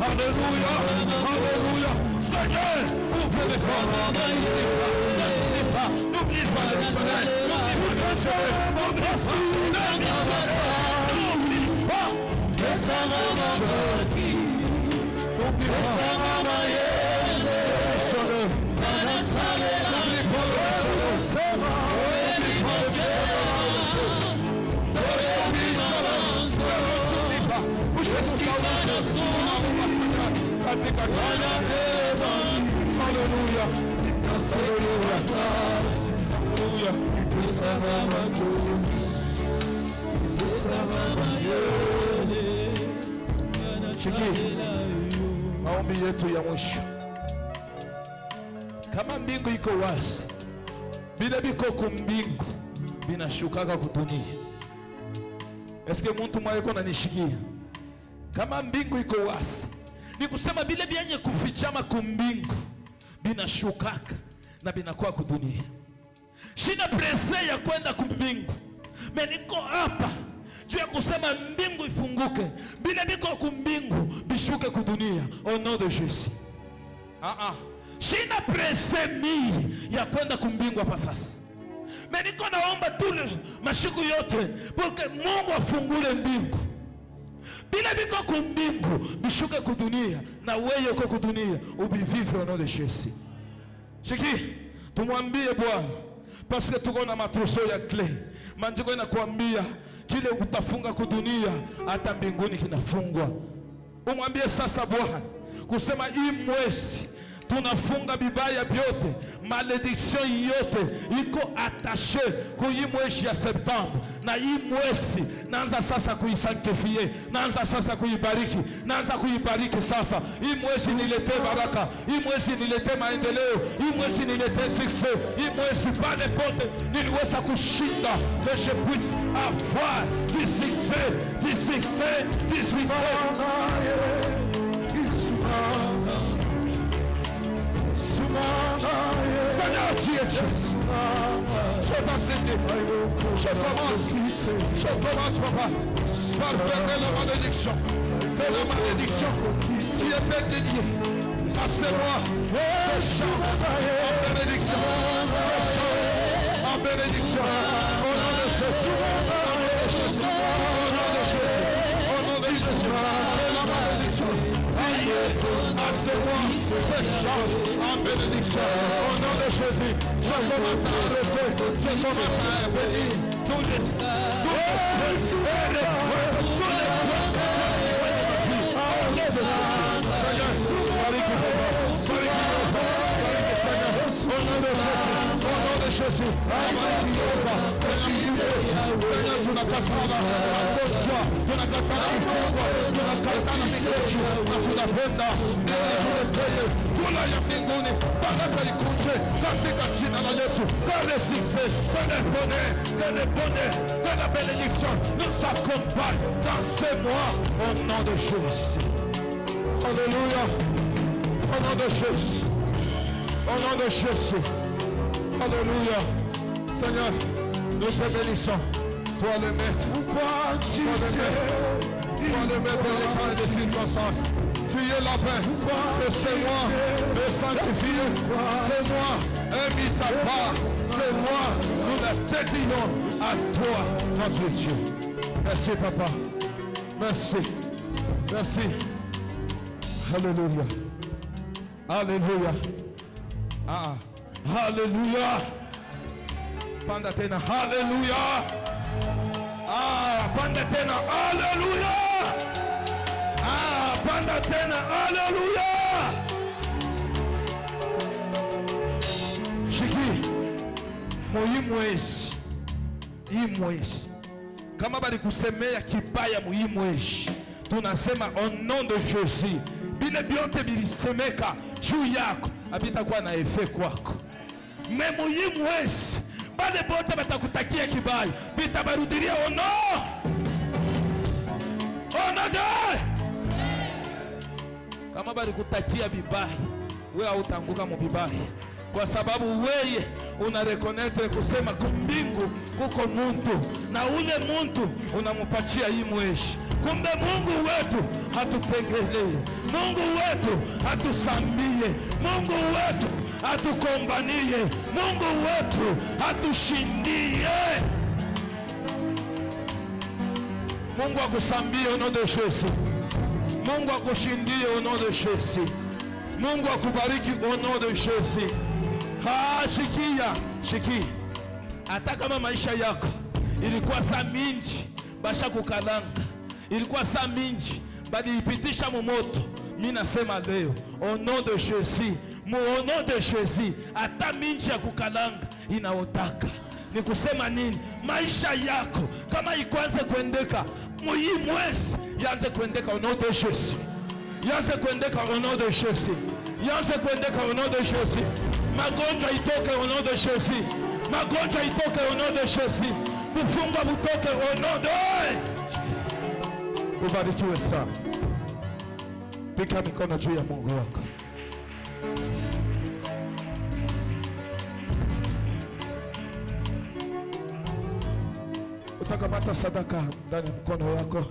Alléluia, alléluia. Seigneur, ouvrez les portes. N'oublie pas le Seigneur. N'oublie pas le Seigneur. N'oublie pas. Maombi yetu ya mwisho. Kama mbingu iko wazi, vile biko kumbingu binashukaka kudunia. Eske muntu mwaye kona nishikia? Kama mbingu iko wazi, ni kusema vile byenye kufichama kumbingu binashukaka na binakuwa kudunia. Shina prese ya kwenda kumbingu, meniko hapa juu ya kusema mbingu ifunguke, bila biko kumbingu bishuke kudunia au nom de Jésus. Shina prese mii ya kwenda kumbingu hapa sasa. Meniko naomba tule mashiku yote porque Mungu afungule mbingu. Bila biko kumbingu bishuke kudunia na wewe uko kudunia ubivivre au nom de Jésus. Shiki, tumwambie Bwana, parce que tuko na matroso ya clé. Maandiko inakuambia kile utafunga kudunia hata mbinguni kinafungwa. Umwambie sasa Bwana, kusema hii mwezi tunafunga bibaya byote, malédiction yote iko attaché kuyi mwezi ya Septembre, na hii mwezi naanza sasa kuisankifie, naanza sasa kuibariki, naanza kuibariki sasa. Hii mwezi nilete baraka, hii mwezi nilete maendeleo, hii mwezi nilete succès, hii mwezi pale pote niliweza kushinda, que je puisse avoir du succès, du succès, du succès. Seigneur Dieu, je commence, papa, par faire la malédiction, qui est dédiée à ce mois. En bénédiction, en bénédiction, au nom de Jésus, au nom de Jésus, la malédiction. À ce mois, en bénédiction, au nom de Jésus, je commence à adresser, je commence à bénir tous les au nom de Jésus, Seigneur, tunakataa magonjwa, tunakataa kifungo, tunakataa mikoshi, na tunapenda tuletee kula ya mbinguni, baraka ikuje katika jina la Yesu. Que le succès, que le bonheur, que la bénédiction nous accompagne dans ce mois au nom de Jésus. Alléluia. Au nom de Jésus. Au nom de Jésus. Alléluia. Seigneur, nous te bénissons. Toi le maître. Pourquoi tu sais, Toi le maître des temps et des circonstances. Tu es la paix. Et c'est moi le sanctifié. C'est moi un mis à part. C'est moi. Nous la dédions à toi, notre Dieu. Merci, Papa. Merci. Merci. Alléluia. Alléluia. Ah. Alléluia. Panda tena. Alléluia. Ah, panda tena. Alléluia. Ah, panda tena. Alléluia. Shiki. Muhimwezi. Imwezi. Kama bali kusemea kibaya muhimwezi. Tunasema au nom de Jésus. Bile biote bilisemeka juu yako habitakuwa na efe kwako. Me muhimwezi. Bale bote batakutakia kibaya bitabarudilia ono. Ono de. Kama bali kutakia bibaya, wewe hautanguka mu bibaya. Kwa sababu wewe unarekonetre kusema kumbingu kuko muntu na ule muntu unamupatia hii mweshi. Kumbe Mungu wetu hatutengelee, Mungu wetu hatusambie, Mungu wetu hatukombanie, Mungu wetu hatushindie. Mungu akusambie au nom de Jésus. Mungu akushindie au nom de Jésus. Mungu akubariki au nom de Jésus. Shikia, shiki. Hata kama maisha yako ilikuwa saa mingi basha kukalanga, ilikuwa saa mingi bali ipitisha mumoto, mimi nasema leo au nom de Jésus, au nom de Jésus, hata mingi ya kukalanga inaotaka. Ni kusema nini? Maisha yako kama ikwanze kuendeka mwezi, yanze kuendeka au nom de Jésus. Yanze kuendeka au nom de Jésus. Yanze kuendeka au nom de Jésus. Magonjwa itoke au nom de Jésus. Magonjwa itoke au nom de Jésus. Bufunga butoke au nom de Ubarikiwe sana. Pika mikono juu ya Mungu wako. Utakamata sadaka ndani ya mkono wako.